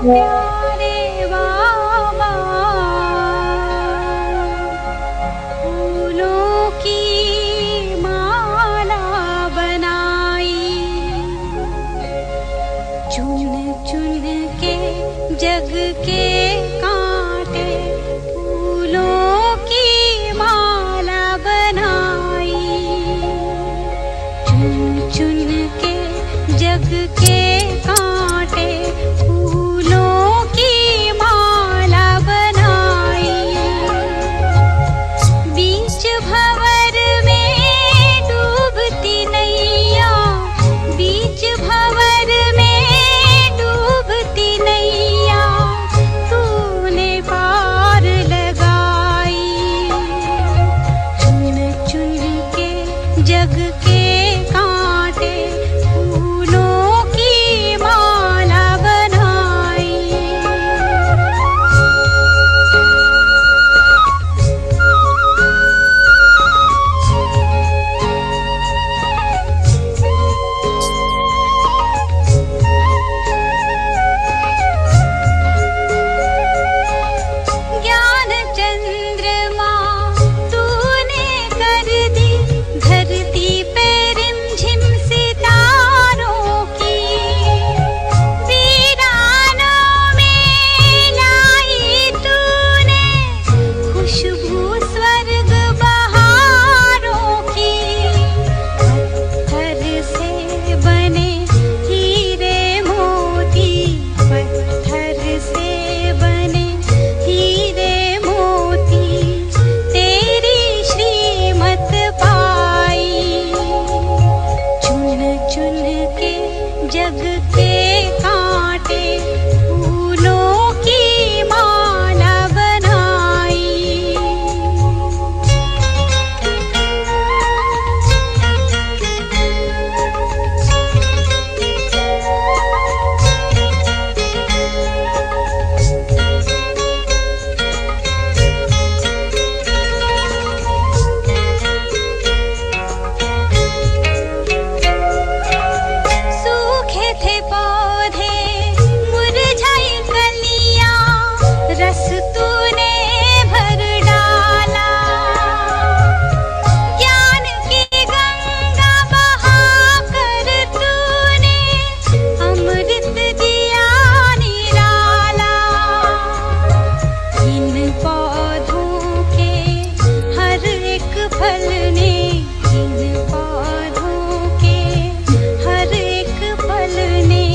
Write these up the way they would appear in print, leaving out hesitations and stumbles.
प्यारे बाबा फूलों की माला बनाई, चुन चुन के जग के कांटे फूलों की माला बनाई, चुन चुन के जग के कांटे फूलों की माला बनाई, बीच भंवर में डूबती नैया, बीच भंवर में डूबती नैया तूने पार लगाई, चुन चुन के जग के कांटे फूलों की माला बनाई। ज्ञान चंद्रमा तूने कर दी, धरती पे रिमझिम सितारों की, वीरानों में लाई तूने खुशबू स्वर्ग बहारों की, पत्थर से बने हीरे मोती, पत्थर से बने हीरे मोती तेरी श्रीमत पाई, चुन चुन के जग के कांटे फूलों की माला बनाई। सूखे थे पौधे मुरझाई कलियां, रस तूने भर डाला, ज्ञान की गंगा बहाकर तूने अमृत दिया निराला, इन पौधों के हर एक फल ने, इन पौधों के हर एक फल ने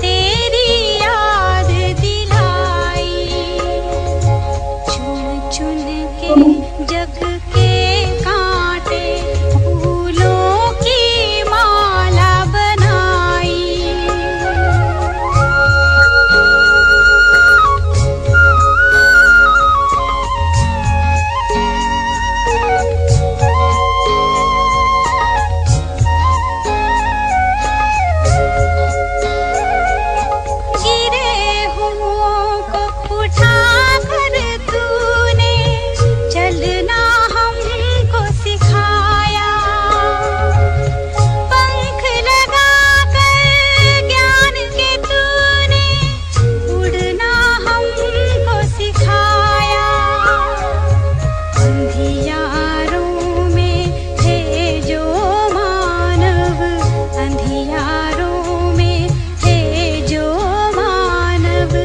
तेरी याद दिलाई, चुन चुन के जग के कांटे फूलों की माला बनाई। गिरे हुओं को उठाकर तूने चलना हमको सिखाया, पंख लगाकर ज्ञान के तूने उड़ना हमको सिखाया, अंधियारों में थे जो मानव, अंधियारों में थे जो मानव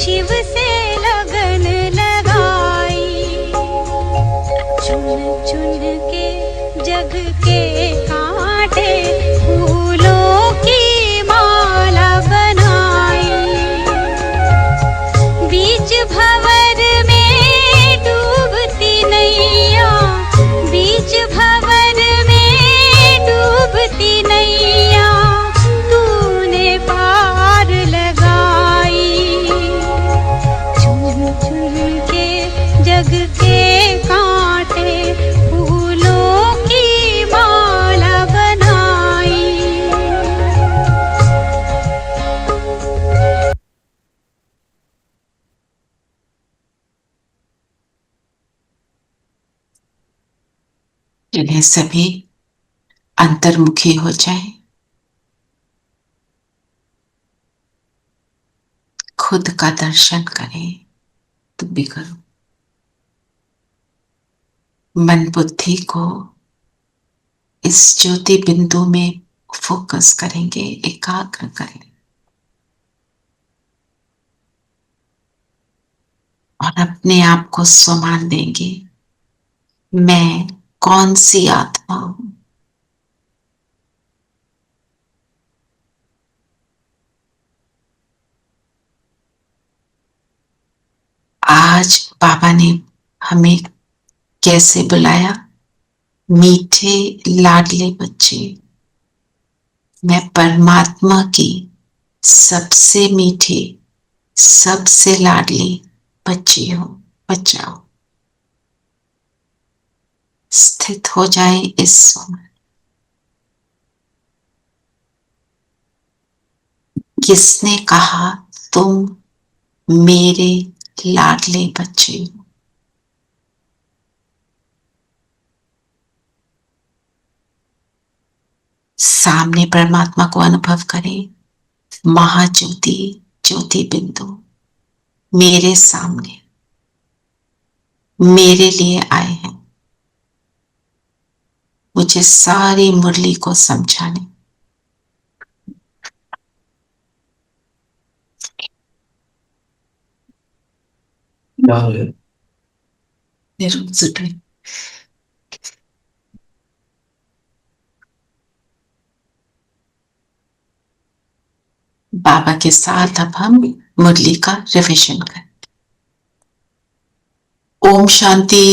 शिव से लगन लगाई, चुन चुन के जग के कांटे फूलों की माला बनाई, बीच भंवर में डूबती नैया, बीच भंवर में डूबती नैया तूने पार लगाई, चुन चुन के जग के कांटे फूलों की माला बनाई। इन्हें सभी अंतर्मुखी हो जाएं, खुद का दर्शन करें। तुम भी करो। मन बुद्धि को इस ज्योति बिंदु में फोकस करेंगे, एकाग्र करें और अपने आप को सम्मान देंगे। मैं कौन सी आत्मा हूं? आज बाबा ने हमें कैसे बुलाया? मीठे लाडले बच्चे। मैं परमात्मा की सबसे मीठी, सबसे लाडली बच्ची हूं, बच्चा हूं। स्थित हो जाए इस समय। किसने कहा तुम मेरे लाडले बच्चे हो? सामने परमात्मा को अनुभव करें। महाज्योति, ज्योति बिंदु मेरे सामने, मेरे लिए आए हैं मुझे सारी मुरली को समझाने। निरुत्सुक। बाबा के साथ अब हम मुरली का रिविजन करें। ओम शांति।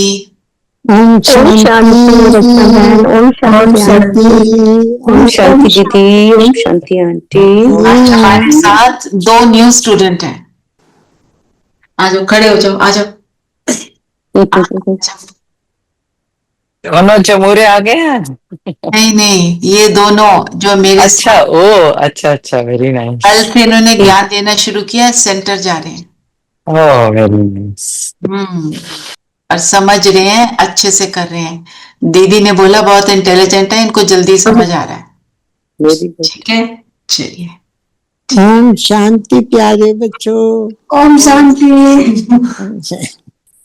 ओम शांति रत्नबहन, ओम शांति, ओम शांति दीदी, ओम शांति आंटी। आज हमारे साथ 2 न्यू स्टूडेंट हैं। आ जाओ, खड़े हो जाओ, आ जाओ। दोनों चमूरे आ गए हैं। नहीं नहीं, ये दोनों जो मेरे अच्छा, ओ अच्छा, वेरी नाइस। कल से इन्होंने ज्ञान देना शुरू किया, सेंटर जा रहे हैं। ओह, वेरी नाइस। और समझ रहे हैं, अच्छे से कर रहे हैं। दीदी ने बोला बहुत इंटेलिजेंट है, इनको जल्दी समझ आ रहा है। ठीक है, चलिए। ओम शांति प्यारे बच्चों। ओम शांति।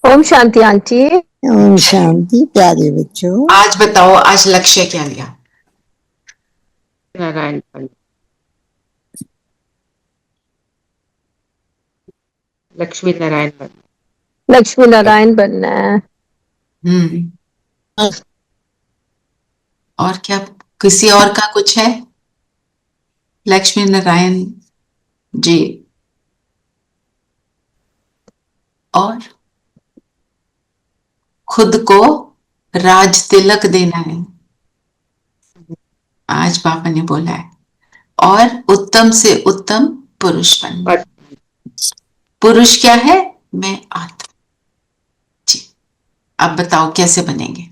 ओम शांति आंटी। ओम शांति प्यारे बच्चों। आज बताओ, आज लक्ष्य क्या लिया? नारायण लक्ष्मी नारायण बनना। लक्ष्मी नारायण बनना है। और क्या किसी और का कुछ है? लक्ष्मी नारायण जी। और खुद को राज तिलक देना है, आज पापा ने बोला है। और उत्तम से उत्तम पुरुष बनना। पुरुष क्या है? मैं आत्मा। जी, अब बताओ कैसे बनेंगे?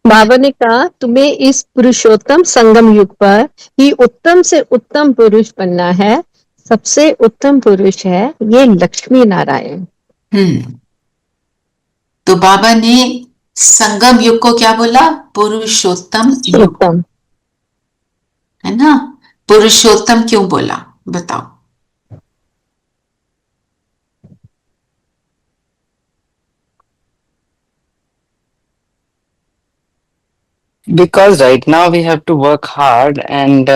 बाबा ने कहा तुम्हें इस पुरुषोत्तम संगम युग पर ही उत्तम से उत्तम पुरुष बनना है। सबसे उत्तम पुरुष है ये लक्ष्मी नारायण। तो बाबा ने संगम युग को क्या बोला? पुरुषोत्तम युग, है ना? पुरुषोत्तम क्यों बोला, बताओ? Because right now we have to work hard and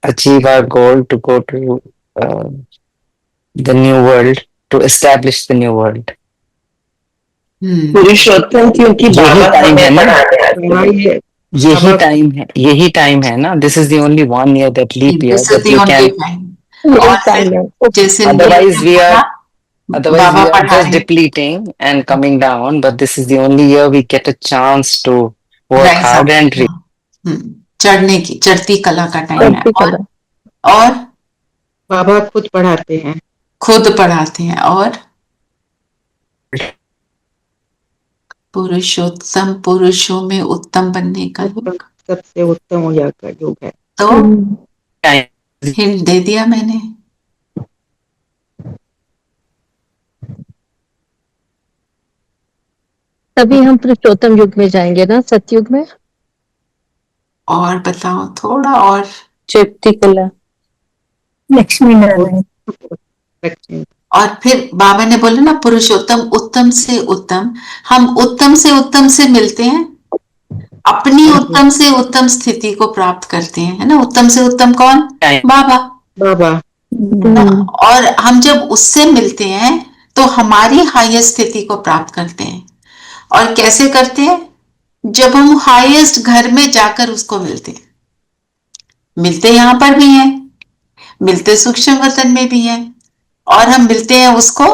achieve our goal to go to the new world, to establish the new world. पुरुषोत्तम क्योंकि यही टाइम है ना, बाबा यही टाइम है ना. This is the only 1 year that leap year This is that the we only can. time. और फिर जैसे Otherwise we are Baba just पढ़ा रहे depleting and coming down. But this is the only year we get a chance to work Rise hard up. and reach. चढ़ने की, चढ़ती कला का टाइम है। और बाबा खुद पढ़ाते हैं, खुद पढ़ाते हैं। और पुरुषोत्तम, पुरुषों में उत्तम बनने का युग, सबसे उत्तम ऊर्जा का युग है। तो हिंट दे दिया मैंने। तभी हम पुरुषोत्तम युग में जाएंगे ना, सतयुग में। और बताओ थोड़ा और। चैती कला, लक्ष्मी नारायण। लक्ष्मी। और फिर बाबा ने बोला ना पुरुषोत्तम उत्तम से उत्तम, हम उत्तम से मिलते हैं, अपनी उत्तम से उत्तम स्थिति को प्राप्त करते हैं, है ना। उत्तम से उत्तम कौन? बाबा। बाबा। और हम जब उससे मिलते हैं तो हमारी हाईएस्ट स्थिति को प्राप्त करते हैं। और कैसे करते हैं? जब हम हाईएस्ट घर में जाकर उसको मिलते हैं। मिलते यहां पर भी हैं, मिलते सूक्ष्म वतन में भी हैं, और हम मिलते हैं उसको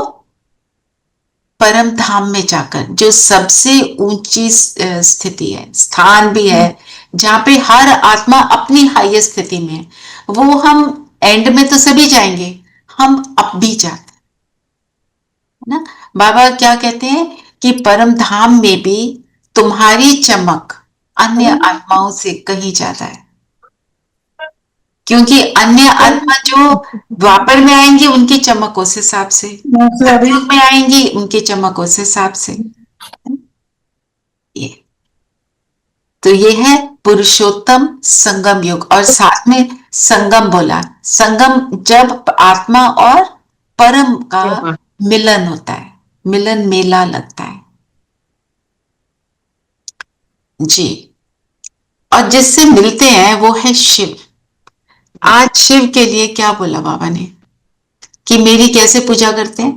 परम धाम में जाकर, जो सबसे ऊंची स्थिति है, स्थान भी है, जहां पे हर आत्मा अपनी हाईएस्ट स्थिति में है। वो हम एंड में तो सभी जाएंगे, हम अब भी जाते हैं ना। बाबा क्या कहते हैं कि परम धाम में भी तुम्हारी चमक अन्य आत्माओं से कहीं ज्यादा है, क्योंकि अन्य आत्मा जो द्वापर में आएंगी उनकी चमक उस हिसाब से, सतयुग में आएंगी उनकी चमक उस हिसाब से। ये तो ये है पुरुषोत्तम संगम युग। और साथ में संगम बोला, संगम जब आत्मा और परम का मिलन होता है, मिलन मेला लगता है जी। और जिससे मिलते हैं वो है शिव। आज शिव के लिए क्या बोला बाबा ने कि मेरी कैसे पूजा करते हैं?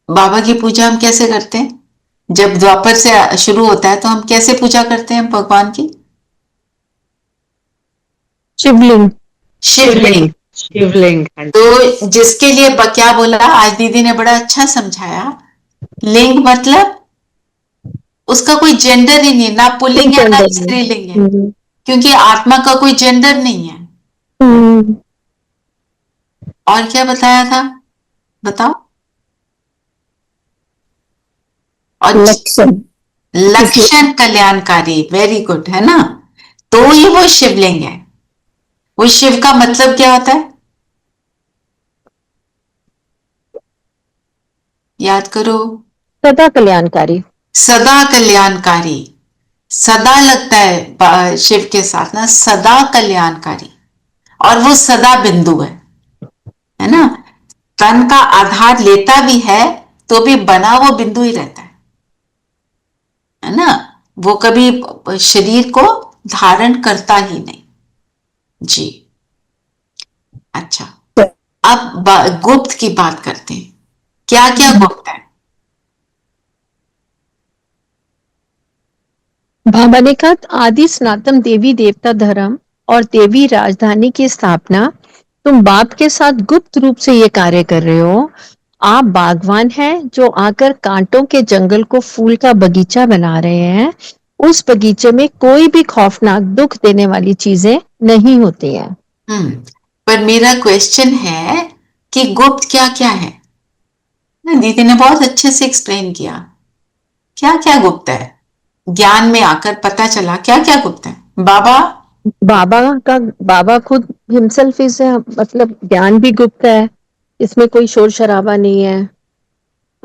बाबा की पूजा हम कैसे करते हैं? जब द्वापर से शुरू होता है तो हम कैसे पूजा करते हैं भगवान की? शिवलिंग। शिवलिंग। शिवलिंग। तो जिसके लिए क्या बोला आज दीदी ने, बड़ा अच्छा समझाया। लिंग मतलब उसका कोई जेंडर ही नहीं, ना पुल्लिंग है ना स्त्रीलिंग है, क्योंकि आत्मा का कोई जेंडर नहीं है। और क्या बताया था बताओ? और लक्षण कल्याणकारी, वेरी गुड, है ना। तो ये वो शिवलिंग है। वो शिव का मतलब क्या होता है? याद करो। सदा कल्याणकारी। सदा कल्याणकारी, सदा लगता है शिव के साथ ना, सदा कल्याणकारी। और वो सदा बिंदु है ना। तन का आधार लेता भी है तो भी बना वो बिंदु ही रहता है ना। वो कभी शरीर को धारण करता ही नहीं जी। अच्छा, अब गुप्त की बात करते हैं। क्या क्या गुप्त है? बाबा ने कहा आदि सनातन देवी देवता धर्म और देवी राजधानी की स्थापना तुम बाप के साथ गुप्त रूप से ये कार्य कर रहे हो। आप बागवान हैं जो आकर कांटों के जंगल को फूल का बगीचा बना रहे हैं। उस बगीचे में कोई भी खौफनाक दुख देने वाली चीजें नहीं होती हैं। पर मेरा क्वेश्चन है कि गुप्त क्या क्या है? दीदी ने बहुत अच्छे से एक्सप्लेन किया क्या क्या गुप्त है। ज्ञान में आकर पता चला क्या क्या गुप्त है। बाबा खुद हिमसेल्फ इज, मतलब ज्ञान भी गुप्त है, इसमें कोई शोर शराबा नहीं है।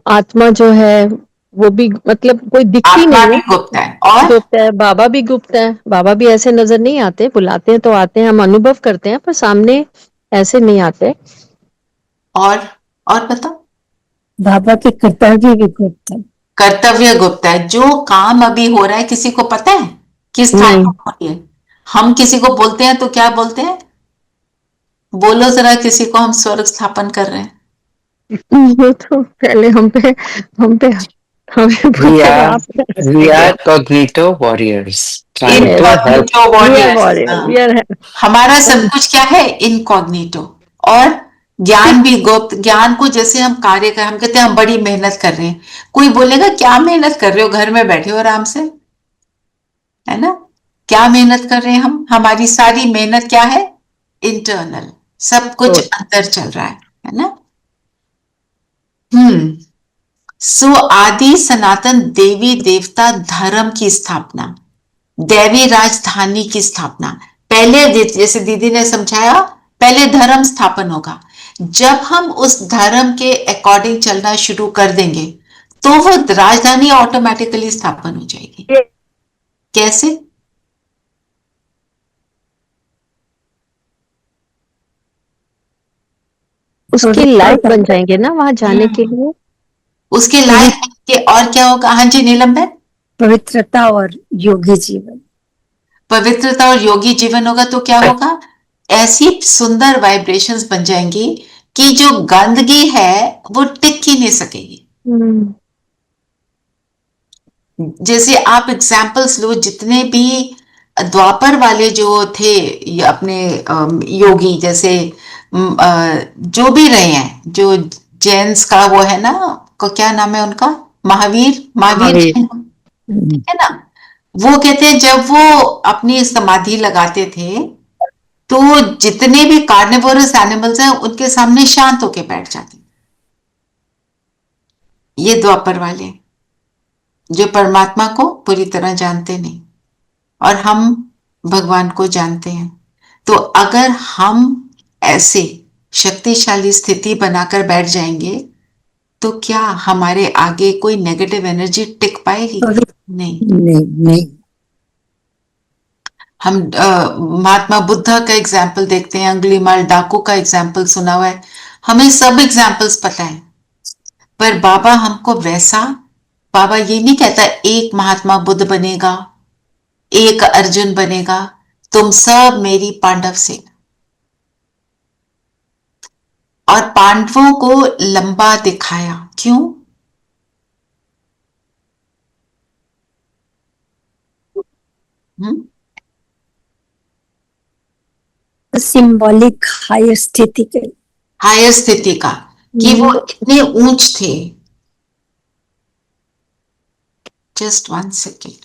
आत्मा जो है वो भी मतलब कोई दिखती नहीं है, गुप्त है। और गुप्त है। बाबा भी गुप्त है। बाबा भी ऐसे नजर नहीं आते, बुलाते हैं तो आते हैं, हम अनुभव करते हैं, पर सामने ऐसे नहीं आते। और बताओ। बाबा के कर्तव्य भी गुप्त है। कर्तव्य गुप्त है। जो काम अभी हो रहा है किसी को पता है किस स्थान पर हो रही है? हम किसी को बोलते हैं तो क्या बोलते हैं? बोलो जरा किसी को हम स्वर्ग स्थापन कर रहे हैं। वो तो पहले हम पे we are cognito warriors trying to help. हमारा सब कुछ क्या है? इनकॉग्निटो। और ज्ञान भी गुप्त। ज्ञान को जैसे हम कार्य कर, हम कहते हैं हम बड़ी मेहनत कर रहे हैं। कोई बोलेगा क्या मेहनत कर रहे हो, घर में बैठे हो आराम से, है ना। क्या मेहनत कर रहे हैं हम? हमारी सारी मेहनत क्या है? इंटरनल, सब कुछ अंदर चल रहा है ना। सो आदि सनातन देवी देवता धर्म की स्थापना, दैवी राजधानी की स्थापना। पहले जैसे दीदी ने समझाया, पहले धर्म स्थापन होगा, जब हम उस धर्म के अकॉर्डिंग चलना शुरू कर देंगे तो वो राजधानी ऑटोमेटिकली स्थापन हो जाएगी। कैसे? उसके लायक बन जाएंगे ना वहां जाने के लिए। उसके लायक के और क्या होगा? हाँ जी नीलम बहन। पवित्रता और योगी जीवन। पवित्रता और योगी जीवन होगा तो क्या होगा? ऐसी सुंदर वाइब्रेशंस बन जाएंगी कि जो गंदगी है वो टिक ही नहीं सकेगी। जैसे आप एग्जाम्पल्स लो, जितने भी द्वापर वाले जो थे अपने योगी, जैसे जो भी रहे हैं, जो जैन्स का वो है ना, को क्या नाम है उनका, महावीर है ना, वो कहते हैं जब वो अपनी समाधि लगाते थे तो जितने भी कार्निवोरस एनिमल्स हैं उनके सामने शांत होके बैठ जाते। ये द्वापर वाले जो परमात्मा को पूरी तरह जानते नहीं और हम भगवान को जानते हैं। तो अगर हम ऐसे शक्तिशाली स्थिति बनाकर बैठ जाएंगे तो क्या हमारे आगे कोई नेगेटिव एनर्जी टिक पाएगी? नहीं। हम महात्मा बुद्धा का एग्जाम्पल देखते हैं, अंगुलीमाल डाकू का एग्जाम्पल सुना हुआ है, हमें सब एग्जाम्पल्स पता है, पर बाबा हमको वैसा, बाबा ये नहीं कहता एक महात्मा बुद्ध बनेगा, एक अर्जुन बनेगा, तुम सब मेरी पांडव सेना। और पांडवों को लंबा दिखाया, क्यों? सिंबॉलिक हायर स्थिति का कि वो इतने ऊंच थे। Just 1 second.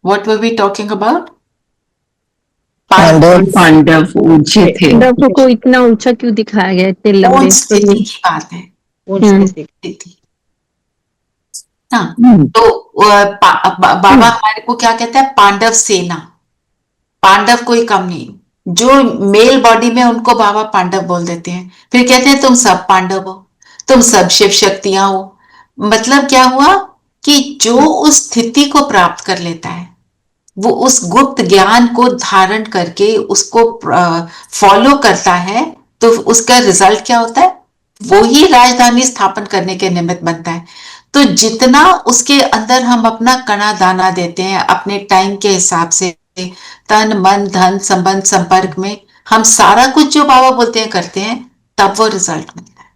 What were we talking about? Pandav ऊंचे थे। पांडव को इतना ऊंचा क्यों दिखाया गया, इतने लंबे? स्थिति की बात है। हाँ, तो बाबा हमारे को क्या कहता है? पांडव सेना। पांडव कोई कम नहीं, जो मेल बॉडी में उनको बाबा पांडव बोल देते हैं, फिर कहते हैं तुम सब पांडव हो, तुम सब शिव शक्तियां हो। मतलब क्या हुआ कि जो उस स्थिति को प्राप्त कर लेता है, वो उस गुप्त ज्ञान को धारण करके उसको फॉलो करता है, तो उसका रिजल्ट क्या होता है? वो ही राजधानी स्थापन करने के निमित्त बनता है। तो जितना उसके अंदर हम अपना कणा दाना देते हैं, अपने टाइम के हिसाब से, तन मन धन संबंध संपर्क में हम सारा कुछ जो बाबा बोलते हैं करते हैं, तब वो रिजल्ट मिलता है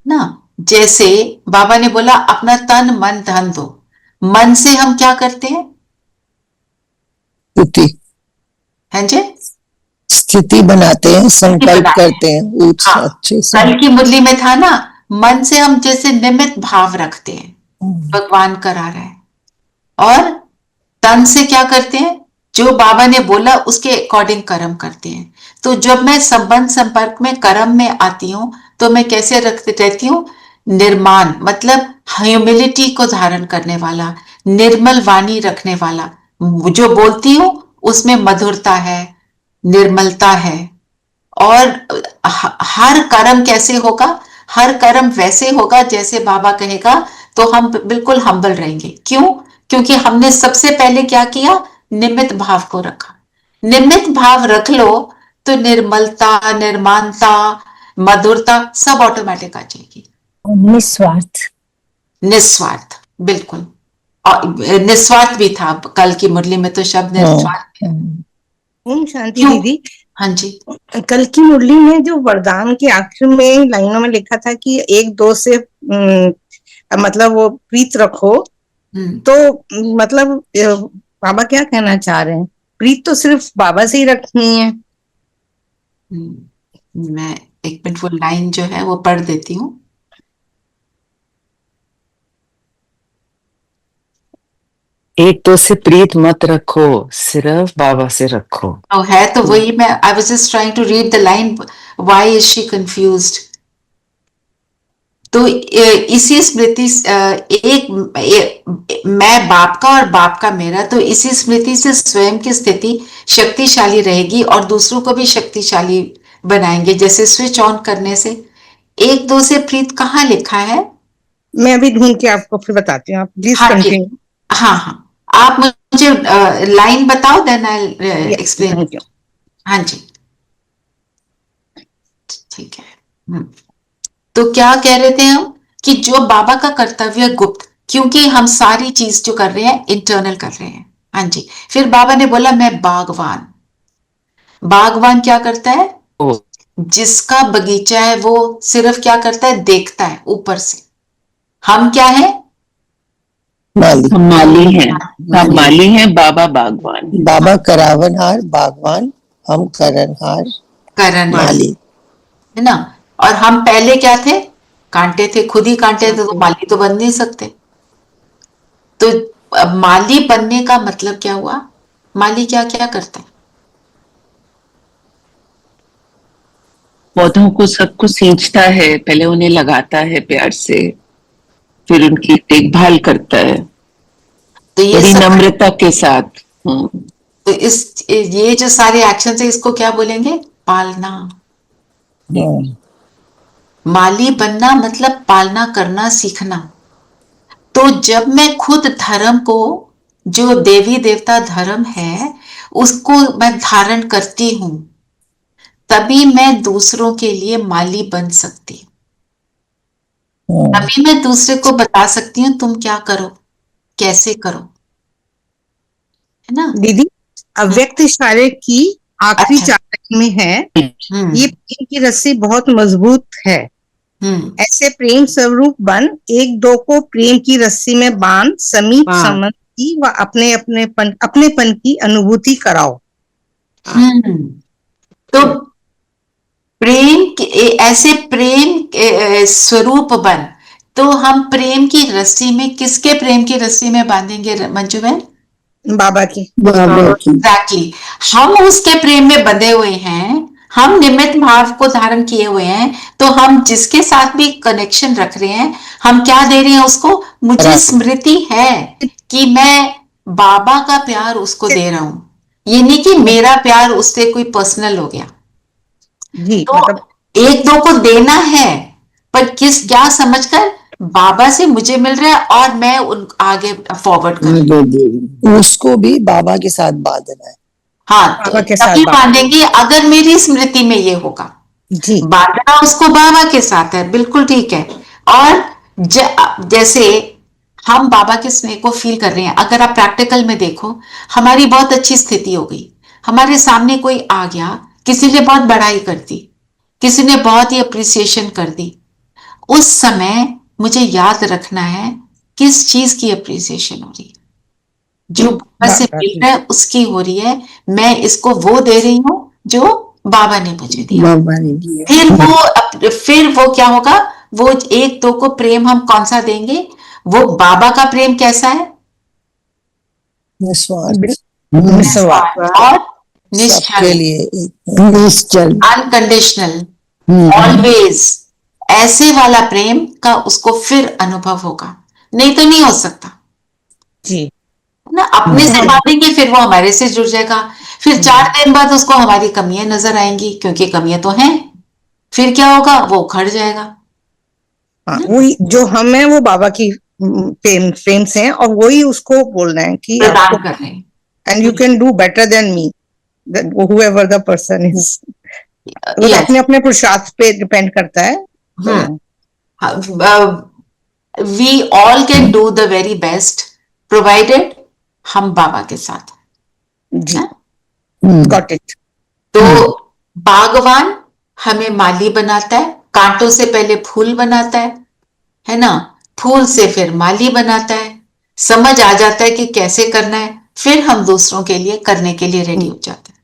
ना। जैसे बाबा ने बोला अपना तन मन धन दो, मन से हम क्या करते हैं? स्थिति बनाते हैं, संकल्प करते हैं। हाँ, अच्छे से कल की मुरली में था ना, मन से हम जैसे निमित्त भाव रखते हैं, भगवान करा रहा है, और तन से क्या करते हैं? जो बाबा ने बोला उसके अकॉर्डिंग कर्म करते हैं। तो जब मैं संबंध संपर्क में कर्म में आती हूँ तो मैं कैसे रहती हूँ? निर्माण, मतलब ह्यूमिलिटी को धारण करने वाला, निर्मल वाणी रखने वाला। जो बोलती हूँ उसमें मधुरता है, निर्मलता है। और हर कर्म कैसे होगा? हर कर्म वैसे होगा जैसे बाबा कहेगा, तो हम बिल्कुल हम्बल रहेंगे। क्यों? क्योंकि हमने सबसे पहले क्या किया? निमित्त भाव को रखा। निमित्त भाव रख लो तो निर्मलता, निर्माणता, मधुरता सब ऑटोमेटिक आ जाएगी। निस्वार्थ, बिल्कुल। और निस्वार्थ भी था कल की मुरली में, तो शब्द निस्वार्थ। ओम शांति दीदी। हाँ जी। कल की मुरली में जो वरदान के आखिर में लाइनों में लिखा था कि एक दो से मतलब वो प्रीत रखो, तो मतलब बाबा क्या कहना चाह रहे हैं? प्रीत तो सिर्फ बाबा से ही रखनी है। मैं एक मिनट वो लाइन जो है वो पढ़ देती हूँ। एक तो से प्रीत मत रखो, सिर्फ बाबा से रखो। है तो वही, मैं I was just trying to read the line, why is she confused. तो इसी स्मृति मैं बाप का और बाप का मेरा, तो इसी स्मृति से स्वयं की स्थिति शक्तिशाली रहेगी और दूसरों को भी शक्तिशाली बनाएंगे। जैसे स्विच ऑन करने से एक दो से प्रीत कहाँ लिखा है? मैं अभी ढूंढ के आपको फिर बताती हूँ, आप प्लीज कंटिन्यू। हाँ हाँ, आप मुझे लाइन बताओ, देन आई एक्सप्लेन। हाँ जी, ठीक है। तो क्या कह रहे थे हम कि जो बाबा का कर्तव्य गुप्त, क्योंकि हम सारी चीज जो कर रहे हैं इंटरनल कर रहे हैं। हाँ जी, फिर बाबा ने बोला मैं बागवान। बागवान क्या करता है? जिसका बगीचा है वो सिर्फ क्या करता है? देखता है ऊपर से। हम क्या है? माली। हम माली हैं, हम माली हैं, बाबा बागवान। बाबा करावनहार बागवान, हम करणहार माली, है ना। और हम पहले क्या थे? कांटे थे, खुद ही कांटे थे, तो माली तो बन नहीं सकते। तो माली बनने का मतलब क्या हुआ? माली क्या क्या करता है? पौधों को सबको सींचता है, पहले उन्हें लगाता है प्यार से, फिर उनकी देखभाल करता है तो ये बड़ी सब नम्रता के साथ। तो ये जो सारे एक्शन है इसको क्या बोलेंगे? पालना। माली बनना मतलब पालना करना सीखना। तो जब मैं खुद धर्म को, जो देवी देवता धर्म है, उसको मैं धारण करती हूं, तभी मैं दूसरों के लिए माली बन सकती हूं। तभी मैं दूसरे को बता सकती हूँ तुम क्या करो, कैसे करो, है ना। दीदी, अव्यक्त इशारे की आखिरी चार में है, ये प्रेम की रस्सी बहुत मजबूत है। ऐसे प्रेम स्वरूप बन, एक दो को प्रेम की रस्सी में बांध, समीप संबंध की व अपनेपन की अनुभूति कराओ। तो प्रेम ऐसे प्रेम स्वरूप बन, तो हम प्रेम की रस्सी में, किसके प्रेम की रस्सी में बांधेंगे मंजू बहन? बाबा की। एग्जैक्टली, हम उसके प्रेम में बंधे हुए हैं, हम निमित्त भाव को धारण किए हुए हैं। तो हम जिसके साथ भी कनेक्शन रख रहे हैं, हम क्या दे रहे हैं उसको? मुझे स्मृति है कि मैं बाबा का प्यार उसको दे रहा हूं, ये नहीं कि मेरा प्यार उससे कोई पर्सनल हो गया। जी, तो मतलब एक दो को देना है, पर क्या समझकर? बाबा से मुझे मिल रहा है और मैं उन आगे फॉरवर्ड कर, उसको भी बाबा के साथ बांधना है। हाँ, बाबा के साथ बांधेंगे अगर मेरी स्मृति में ये होगा। जी, बांधना उसको बाबा के साथ है, बिल्कुल ठीक है। और जैसे हम बाबा के स्नेह को फील कर रहे हैं, अगर आप प्रैक्टिकल में देखो, हमारी बहुत अच्छी स्थिति हो गई, हमारे सामने कोई आ गया, किसी ने बहुत बड़ाई कर दी, किसी ने बहुत ही अप्रिसिएशन कर दी, उस समय मुझे याद रखना है किस चीज की अप्रिसिएशन हो रही है? जो बाबा से मिल रहा है उसकी हो रही है। मैं इसको वो दे रही हूं जो बाबा ने मुझे दिया। फिर वो क्या होगा? वो एक दो को प्रेम हम कौन सा देंगे? वो बाबा का प्रेम कैसा है? निस्वार्थ और निश्चल, अनकंडीशनल, ऑलवेज, ऐसे वाला प्रेम का उसको फिर अनुभव होगा, नहीं तो नहीं हो सकता जी ना। अपने से बांधेंगे फिर वो हमारे से जुड़ जाएगा, फिर 4 दिन बाद उसको हमारी कमियां नजर आएंगी, क्योंकि कमियां तो हैं। फिर क्या होगा? वो उखड़ जाएगा। वही जो हम है वो बाबा की प्रेम से हैं, और वही उसको बोल रहे हैं कि प्रदान कर रहे हैं, and you can do better than me, whoever the person is। वो अपने अपने पुरुषार्थ पे डिपेंड करता है। We all can do the very best, provided हम बाबा के साथ। जी, गॉट इट। तो बागवान हमें माली बनाता है, कांटों से पहले फूल बनाता है ना, फूल से फिर माली बनाता है, समझ आ जाता है कि कैसे करना है, फिर हम दूसरों के लिए करने के लिए रेडी हो जाते हैं।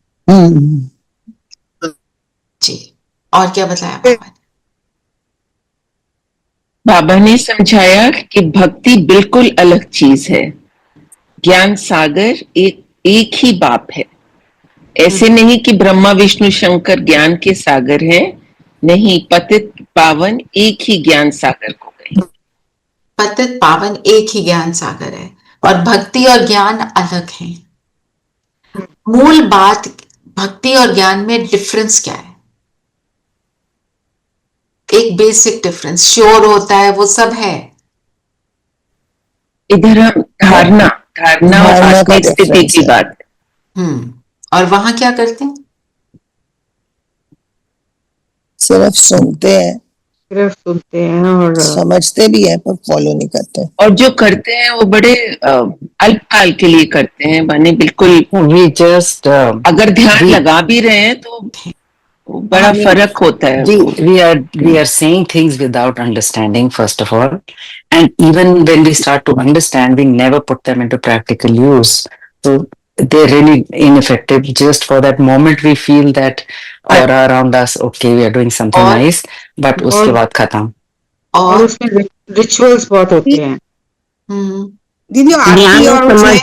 जी, और क्या बताया बाबा ने? बाबा ने समझाया कि भक्ति बिल्कुल अलग चीज है। ज्ञान सागर एक ही बाप है। ऐसे नहीं कि ब्रह्मा विष्णु शंकर ज्ञान के सागर हैं। नहीं, पतित पावन एक ही ज्ञान सागर को गए। पतित पावन एक ही ज्ञान सागर है और भक्ति और ज्ञान अलग है। मूल बात भक्ति और ज्ञान में डिफरेंस क्या है? एक बेसिक डिफरेंस श्योर होता है, वो सब है। इधर हम धारणा और आत्मिक स्थिति की बात। और वहां क्या करते हैं? सिर्फ सुनते हैं और समझते भी हैं पर फॉलो नहीं करते। और जो करते हैं वो बड़े अल्पकाल के लिए करते हैं, माने बिल्कुल We just अगर ध्यान लगा भी रहे हैं तो बड़ा फर्क होता है। we are saying things without understanding first of all, and even when we start to understand, we never put them into practical use. So they're really ineffective. Just for that moment, we feel that aura around us. Okay, we are doing something nice, but उसके बाद खत्म। और उसमें rituals बहुत होते हैं। दीदी आरती और उसमें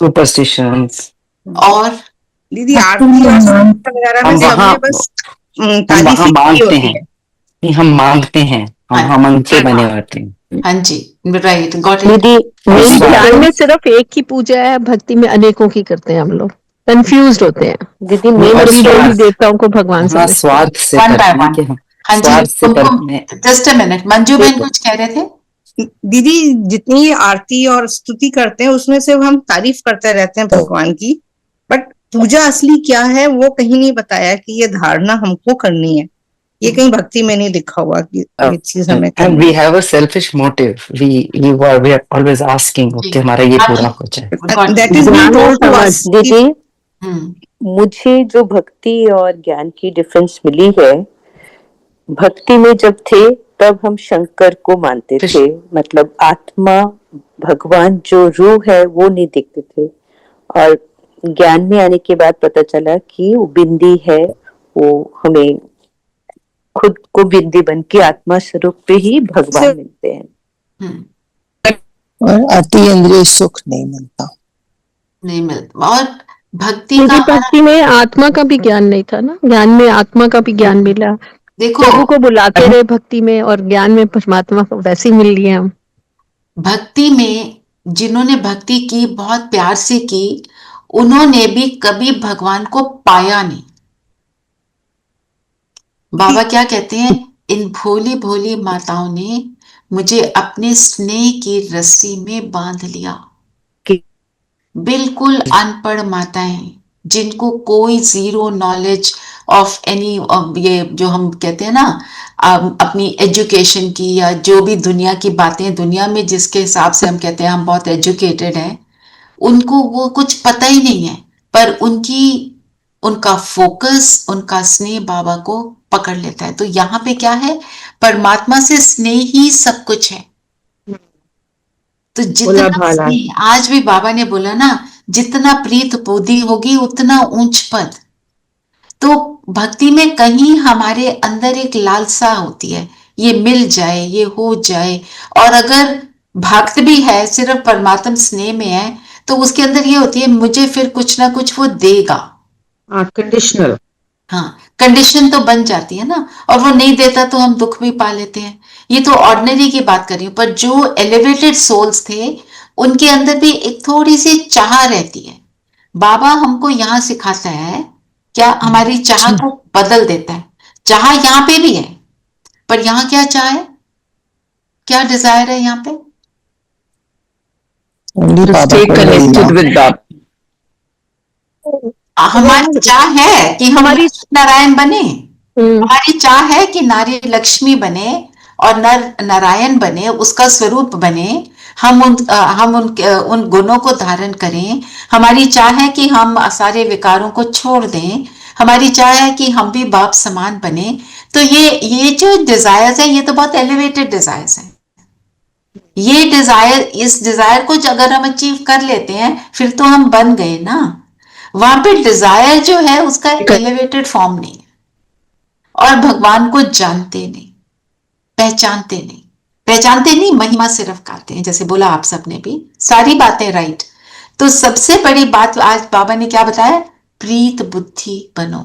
superstitions और दीदी आरती और वगैरह में सबने बस तारीफ की होती है। हम मांगते हैं, हम मंत्र बने होते हैं। हाँ जी, राइट, गॉट इट। दीदी ध्यान में सिर्फ एक की पूजा है, भक्ति में अनेकों की करते हैं हम लोग, कंफ्यूज होते हैं। दीदी मेन देवी देवताओं को भगवान समझते हैं। स्वार्थ से करते हैं। हाँ जी, जस्ट अ मिनट, मंजू बहन कुछ कह रहे थे? दीदी जितनी आरती और स्तुति करते हैं उसमें से हम तारीफ करते रहते हैं भगवान की, बट पूजा असली क्या है वो कहीं नहीं बताया कि ये धारणा हमको करनी है। ये कहीं भक्ति में नहीं लिखा हुआ कि ये चीज हमें करनी है। And we have a selfish motive. We are always asking, okay, हमारा ये पूरा हो जाए। That is being told to us. दीदी मुझे जो भक्ति और ज्ञान की डिफरेंस मिली है, भक्ति में जब थे तब हम शंकर को मानते थे, मतलब आत्मा भगवान जो रूह है वो नहीं दिखते थे, और ज्ञान में आने के बाद पता चला कि वो बिंदी है, वो हमें खुद को बिंदी बन के आत्मा स्वरूप पे ही भगवान मिलते हैं। और अति इंद्रिय सुख नहीं मिलता। और भक्ति में आत्मा का भी ज्ञान नहीं था ना, ज्ञान में आत्मा का भी ज्ञान मिला। देखो प्रभु को बुलाते रहे भक्ति में, और ज्ञान में परमात्मा को वैसे ही मिल लिया हम। भक्ति में जिन्होंने भक्ति की, बहुत प्यार से की, उन्होंने भी कभी भगवान को पाया नहीं। बाबा क्या कहते हैं? इन भोली भोली माताओं ने मुझे अपने स्नेह की रस्सी में बांध लिया। बिल्कुल अनपढ़ माताएं जिनको कोई जीरो नॉलेज ऑफ एनी, ये जो हम कहते हैं ना अपनी एजुकेशन की, या जो भी दुनिया की बातें, दुनिया में जिसके हिसाब से हम कहते हैं हम बहुत एजुकेटेड हैं, उनको वो कुछ पता ही नहीं है, पर उनका फोकस, उनका स्नेह बाबा को पकड़ लेता है। तो यहाँ पे क्या है? परमात्मा से स्नेह ही सब कुछ है। तो जितना स्नेह, आज भी बाबा ने बोला ना, जितना प्रीत बुद्धि होगी उतना ऊंच पद। तो भक्ति में कहीं हमारे अंदर एक लालसा होती है, ये मिल जाए, ये हो जाए। और अगर भक्त भी है, सिर्फ परमात्मा स्नेह में है, तो उसके अंदर ये होती है मुझे फिर कुछ ना कुछ वो देगा। कंडीशनल, हाँ, कंडीशन तो बन जाती है ना, और वो नहीं देता तो हम दुख भी पा लेते हैं। ये तो ऑर्डिनरी की बात कर रही हूँ, पर जो एलिवेटेड सोल्स थे उनके अंदर भी एक थोड़ी सी चाह रहती है। बाबा हमको यहाँ सिखाता है क्या, हमारी चाह को बदल देता है। चाह यहाँ पे भी है, पर यहाँ क्या चाह है, क्या डिजायर है यहाँ पे? हमारी चाह है कि हमारी नारायण बने, हमारी चाह है कि नारी लक्ष्मी बने और नर नारायण बने, उसका स्वरूप बने, हम उन गुणों को धारण करें। हमारी चाह है कि हम सारे विकारों को छोड़ दें। हमारी चाह है कि हम भी बाप समान बने। तो ये जो डिजायर्स है, ये तो बहुत एलिवेटेड डिजायर्स हैं। ये डिजायर, इस डिजायर को अगर हम अचीव कर लेते हैं फिर तो हम बन गए ना। वहां पे डिजायर जो है उसका एक एलिवेटेड फॉर्म नहीं है, और भगवान को जानते नहीं, पहचानते नहीं, महिमा सिर्फ गाते हैं, जैसे बोला आप सबने भी, सारी बातें राइट। तो सबसे बड़ी बात आज बाबा ने क्या बताया, प्रीत बुद्धि बनो,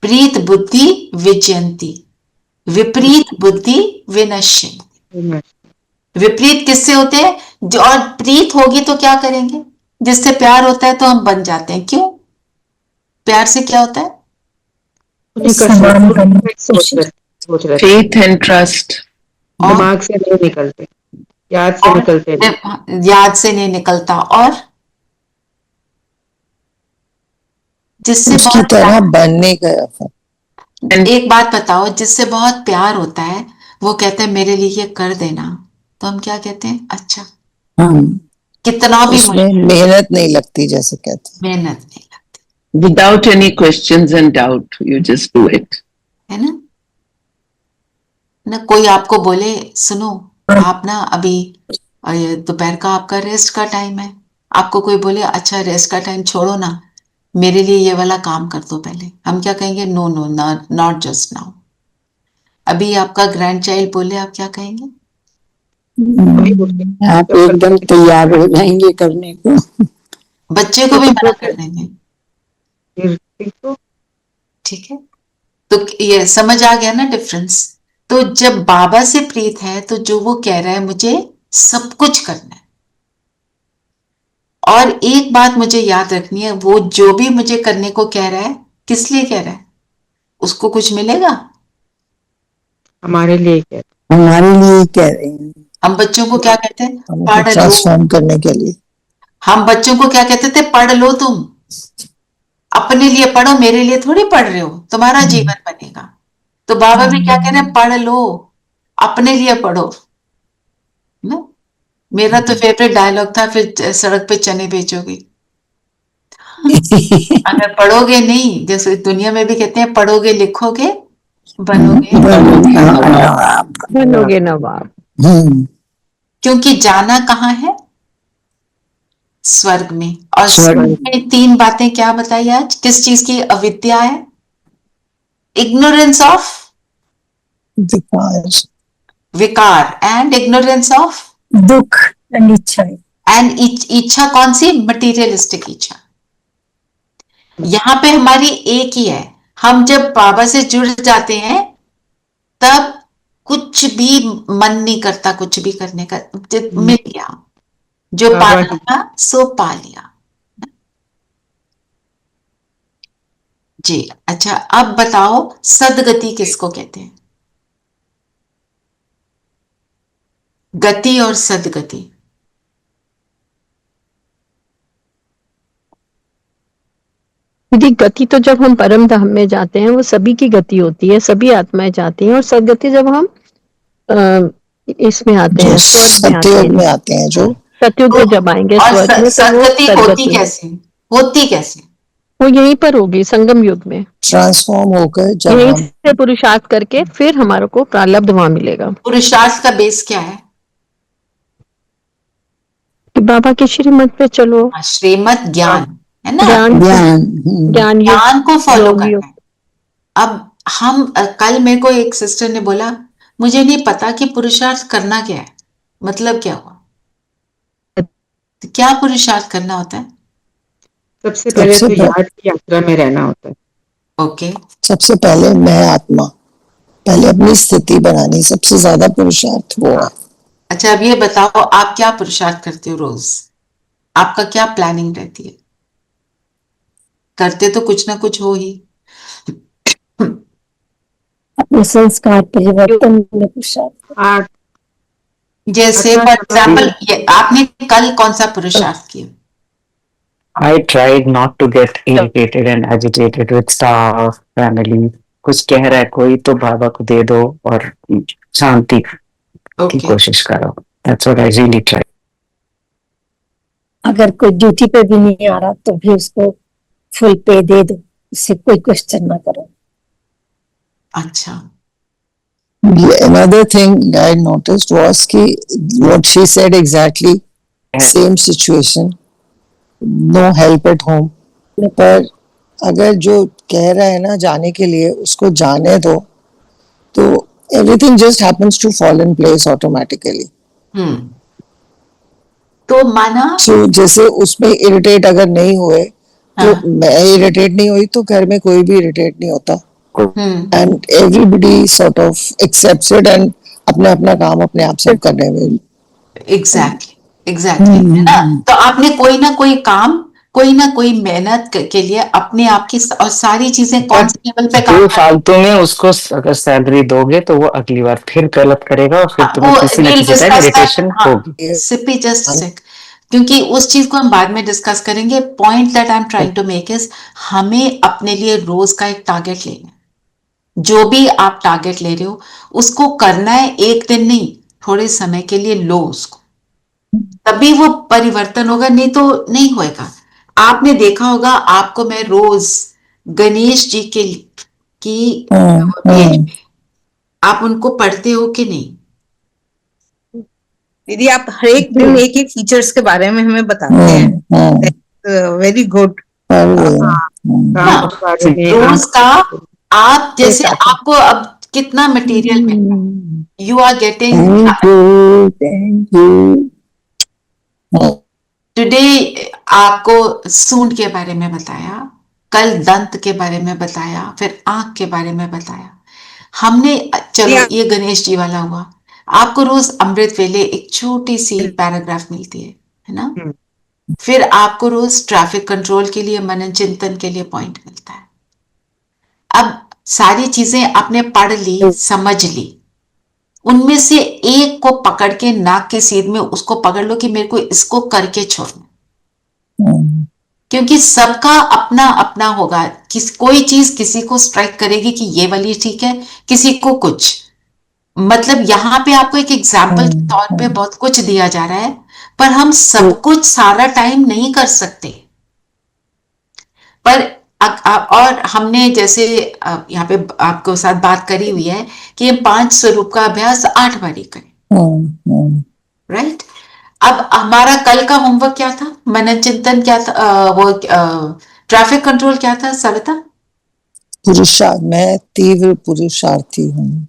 प्रीत बुद्धि विजयंती, विपरीत बुद्धि विनश्यंती। विपरीत किससे होते हैं, जो और प्रीत होगी तो क्या करेंगे, जिससे प्यार होता है तो हम बन जाते हैं। क्यों, प्यार से क्या होता है, फेथ एंड ट्रस्ट, दिमाग से नहीं निकलते, याद से निकलते नहीं। याद से नहीं निकलता, और जिससे उसकी बहुत तरह बनने का। एक बात बताओ, जिससे बहुत प्यार होता है वो कहते हैं मेरे लिए ये कर देना, तो हम क्या कहते हैं, अच्छा। कितना भी मेहनत नहीं लगती, जैसे कहते हैं, मेहनत नहीं लगती, without any questions and doubt you just do it, है ना। कोई आपको बोले सुनो आप ना अभी दोपहर का आपका रेस्ट का टाइम है, आपको कोई बोले अच्छा रेस्ट का टाइम छोड़ो ना, मेरे लिए ये वाला काम कर दो पहले, हम क्या कहेंगे, no no not just now. अभी आपका ग्रैंड चाइल्ड बोले, आप क्या कहेंगे, आप एकदम तैयार हो जाएंगे करने को। बच्चे को भी मना कर देंगे, ठीक है। तो ये समझ आ गया ना डिफरेंस। तो जब बाबा से प्रीत है तो जो वो कह रहा है मुझे सब कुछ करना है, और एक बात मुझे याद रखनी है, वो जो भी मुझे करने को कह रहा है किस लिए कह रहा है, उसको कुछ मिलेगा, हमारे लिए कह रहे हैं। हम बच्चों को क्या कहते हैं, पढ़ लो, ट्रांसफॉर्म करने के लिए। हम बच्चों को क्या कहते थे, पढ़ लो, तुम अपने लिए पढ़ो, मेरे लिए थोड़ी पढ़ रहे हो, तुम्हारा जीवन बनेगा। तो बाबा भी क्या कह रहे हैं, पढ़ लो, अपने लिए पढ़ो ना। मेरा तो फेवरेट डायलॉग था, फिर सड़क पे चने बेचोगे। अगर पढ़ोगे नहीं, जैसे दुनिया में भी कहते हैं पढ़ोगे लिखोगे बनोगे नवाब। क्योंकि जाना कहाँ है, स्वर्ग में। और स्वर्ग में 3 बातें क्या बताई आज, किस चीज की अविद्या है, इग्नोरेंस ऑफ विकार, एंड इग्नोरेंस ऑफ दुख एंड इच्छा, एंड इच्छा कौन सी, मटीरियलिस्टिक इच्छा। यहां पे हमारी एक ही है, हम जब बाबा से जुड़ जाते हैं तब कुछ भी मन नहीं करता, कुछ भी करने का, मिल गया, जो पाना था सो पा लिया जी। अच्छा अब बताओ सदगति किसको कहते हैं, गति और सदगति। दीदी गति तो जब हम परम धाम में जाते हैं वो सभी की गति होती है, सभी आत्माएं जाती हैं, और सदगति जब हम इसमें आते हैं, सतयुग में आते हैं, जो सतयुग में जब आएंगे स्वर्ग में, तो वो होती कैसे, वो यहीं पर होगी संगम युग में, ट्रांसफॉर्म होकर जब यहीं से पुरुषार्थ करके फिर हमारे को प्रारब्ध वहां मिलेगा। पुरुषार्थ का बेस क्या है, कि बाबा के श्रीमत पे चलो, श्रीमत ज्ञान है ना, ज्ञान को फॉलो करना है। अब हम कल मेरे को एक सिस्टर ने बोला मुझे नहीं पता कि पुरुषार्थ करना क्या है, मतलब क्या हुआ, तो क्या पुरुषार्थ करना होता है, सबसे पहले तो याद की यात्रा में रहना होता है। ओके, सबसे पहले मैं आत्मा, पहले अपनी स्थिति बनानी, सबसे ज्यादा पुरुषार्थ वो है। अच्छा अब ये बताओ आप क्या पुरुषार्थ करते हो रोज, आपका क्या प्लानिंग रहती है, करते तो कुछ ना कुछ हो ही, अपने संस्कार परिवर्तन में पुरुषार्थ। जैसे फॉर एग्जाम्पल आपने कल कौन सा पुरुषार्थ किया, I tried not to get irritated and agitated with staff, family. कुछ कह रहा है कोई तो बाबा को दे दो और शांति की कोशिश करो। That's what I really tried. अगर कोई ड्यूटी पे भी नहीं आ रहा तो भी उसको फुल पे दे दो, उससे कोई क्वेश्चन ना करो। अच्छा, another thing I noticed was कि what she said exactly, same situation, no help at home, पर अगर जो कह रहा है ना जाने के लिए, उसको जाने दो, तो everything just happens to fall in place automatically. तो माना जैसे उसमें इरिटेट अगर नहीं हुए, तो मैं इरिटेट नहीं हुई तो घर में कोई भी इरिटेट नहीं होता, and everybody sort of accepts it, and अपना अपना काम अपने आप सब करने में। एग्जैक्टली है ना। तो आपने कोई ना कोई काम, कोई ना कोई मेहनत के लिए अपने आप की और सारी चीजें कौन से लेवल पे काम फालतू में उसको अगर सैलरी दोगे तो वो अगली बार फिर गलत करेगा और फिर तुम्हें किसी न किसी टाइम इरिटेशन होगी। सिपी जस्ट क्योंकि उस चीज को हम बाद में डिस्कस करेंगे। Point that I am trying to make is हमें अपने लिए रोज का एक टारगेट लेना है। जो भी आप टारगेट ले रहे हो उसको करना है, एक दिन नहीं, थोड़े समय के लिए लो उसको, तभी वो परिवर्तन होगा, नहीं तो नहीं होएगा। आपने देखा होगा, आपको मैं रोज गणेश जी की आप उनको पढ़ते हो कि नहीं? दीदी आप हर एक दिन एक एक फीचर्स के बारे में हमें बताते हैं, वेरी गुड। रोज का आप जैसे आपको अब कितना मटेरियल मिल, यू आर गेटिंग टुडे, आपको सूंड के बारे में बताया, कल दंत के बारे में बताया, फिर आंख के बारे में बताया हमने। चलो ये गणेश जी वाला हुआ। आपको रोज अमृत वेले एक छोटी सी पैराग्राफ मिलती है ना। फिर आपको रोज ट्रैफिक कंट्रोल के लिए, मनन चिंतन के लिए पॉइंट मिलता है। अब सारी चीजें आपने पढ़ ली, समझ ली, उनमें से एक को पकड़ के नाक के सीध में उसको पकड़ लो कि मेरे को इसको करके छोड़ना, क्योंकि सबका अपना अपना होगा। कोई चीज किसी को स्ट्राइक करेगी कि ये वाली ठीक है, किसी को कुछ। मतलब यहाँ पे आपको एक एग्जाम्पल के तौर पे बहुत कुछ दिया जा रहा है, पर हम सब कुछ सारा टाइम नहीं कर सकते। पर और हमने जैसे यहाँ पे आपको साथ बात करी हुई है कि हम 5 स्वरूप का अभ्यास 8 बारी करें, राइट। अब हमारा कल का होमवर्क क्या था, मनन चिंतन क्या था, वो ट्रैफिक कंट्रोल क्या था सविता? पुरुषार्थ, मैं तीव्र पुरुषार्थी हूँ।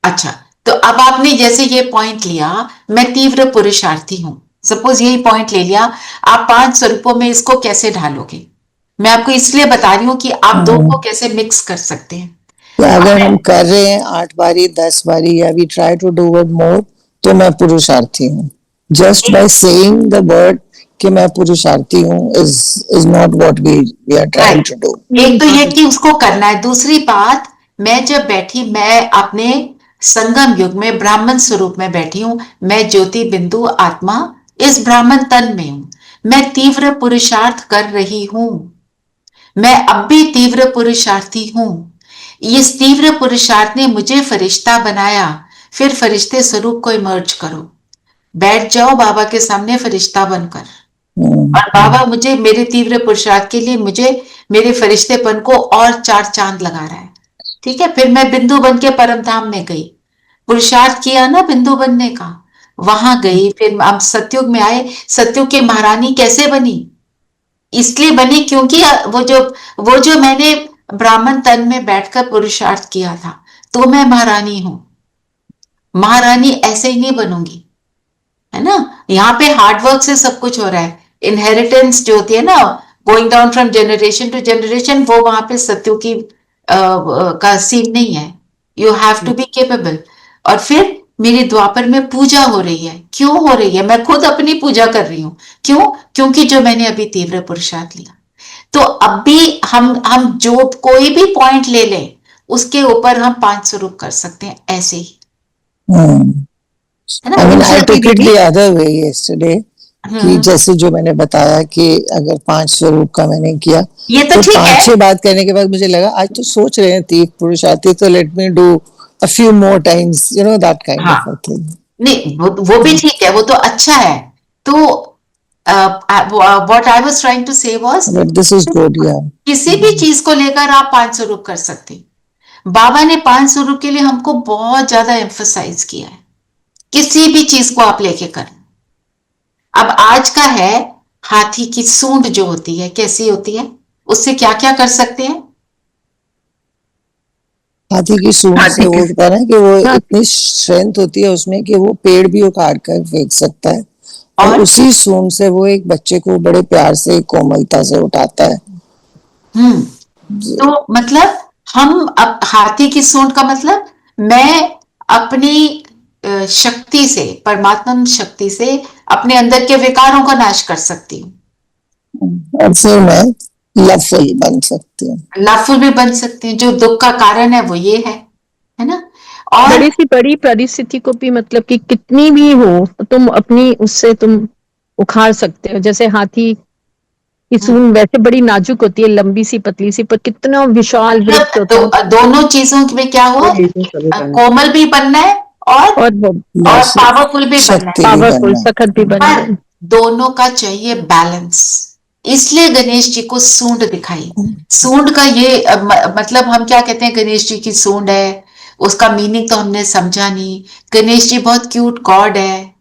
अच्छा, तो अब आपने जैसे ये पॉइंट लिया, मैं तीव्र पुरुषार्थी हूं, सपोज यही पॉइंट ले लिया, आप 5 स्वरूपों में इसको कैसे ढालोगे? मैं आपको इसलिए बता रही हूँ कि आप दो को कैसे मिक्स कर सकते हैं। अगर हम कर रहे हैं 8 बारी 10 बारी, या we try to do it more, तो मैं पुरुषार्थी हूँ। Just by saying the word कि मैं पुरुषार्थी हूँ is not what we are trying to do. एक तो ये कि उसको करना है। दूसरी बात, मैं जब बैठी, मैं अपने संगम युग में ब्राह्मण स्वरूप में बैठी हूं, मैं ज्योति बिंदु आत्मा इस ब्राह्मण तन में हूं, मैं तीव्र पुरुषार्थ कर रही हूं, मैं अब भी तीव्र पुरुषार्थी हूं। इस तीव्र पुरुषार्थ ने मुझे फरिश्ता बनाया। फिर फरिश्ते स्वरूप को इमर्ज करो, बैठ जाओ बाबा के सामने फरिश्ता बनकर, और बाबा मुझे मेरे तीव्र पुरुषार्थ के लिए मुझे मेरे फरिश्तेपन को और 4 चांद लगा रहा है, ठीक है। फिर मैं बिंदु बन के परम धाम में गई, पुरुषार्थ किया ना बिंदु बनने का, वहां गई। फिर हम सतयुग में आए। सतयुग की महारानी कैसे बनी? इसलिए बनी क्योंकि वो जो मैंने ब्राह्मण तन में बैठकर पुरुषार्थ किया था, तो मैं महारानी हूं। महारानी ऐसे ही नहीं बनूंगी, है ना। यहाँ पे हार्डवर्क से सब कुछ हो रहा है। इनहेरिटेंस जो होती है ना, going down from generation to generation, वो वहां पे सत्युग की का सीन नहीं है। You have to be capable. और फिर मेरे द्वापर में पूजा हो रही है। क्यों हो रही है? मैं खुद अपनी पूजा कर रही हूं। क्यों? क्योंकि जो मैंने अभी तीव्र पुरुषार्थ लिया। तो अब भी हम जो कोई भी पॉइंट ले लें, उसके ऊपर हम 5 स्वरूप कर सकते हैं, ऐसे ही, है ना। I mean, I took it the other way yesterday, कि जैसे जो मैंने बताया कि अगर 5 स्वरूप का मैंने किया, ये तो ठीक है। 5-6 बात करने के बाद मुझे लगा आज तो सोच रहे हैं तीव्र पुरुषार्थी, तो let me do a few more times, you know, that kind of a thing. नहीं, वो भी ठीक है, वो तो अच्छा है। तो what I was trying to say was, but this is good, yeah. किसी भी चीज को लेकर आप 5 स्वरूप कर सकते हैं। बाबा ने 5 स्वरूप के लिए हमको बहुत ज्यादा एम्फसाइज किया है। किसी भी चीज को आप लेके कर। अब आज का है, हाथी की सूंड जो होती है कैसी होती है, उससे क्या क्या कर सकते हैं? हाथी की सूंड हाथी से वो की- होता है ना कि वो इतनी स्ट्रेंथ होती है उसमें कि वो पेड़ भी उखाड़ कर फेंक सकता है, और उसी सूंड से वो एक बच्चे को बड़े प्यार से कोमलता से उठाता है। तो मतलब हम अब हाथी की सूंड का मतलब मैं अपनी शक्ति से, परमात्मा शक्ति से अपने अंदर के विकारों का नाश कर सकती हूँ, और फिर मैं लवफुल बन सकती हूँ। लवफुल भी बन सकती हूँ। जो दुख का कारण है वो ये है ना। और बड़ी सी बड़ी परिस्थिति को भी मतलब कि कितनी भी हो तुम अपनी उससे तुम उखाड़ सकते हो। जैसे हाथी की सूंड वैसे बड़ी नाजुक होती है, लंबी सी पतली सी, पर कितना विशाल वृक्ष होता है। दोनों चीजों में क्या हुआ, कोमल भी बनना है और पावरफुल भी बनना है, पावरफुल सखत भी बनना है। दोनों का चाहिए बैलेंस। इसलिए गणेश जी को सूंड दिखाई। सूंड का ये मतलब हम क्या कहते हैं, गणेश जी की सूंड है, उसका मीनिंग तो हमने समझा नहीं। गणेश जी बहुत क्यूट गॉड है,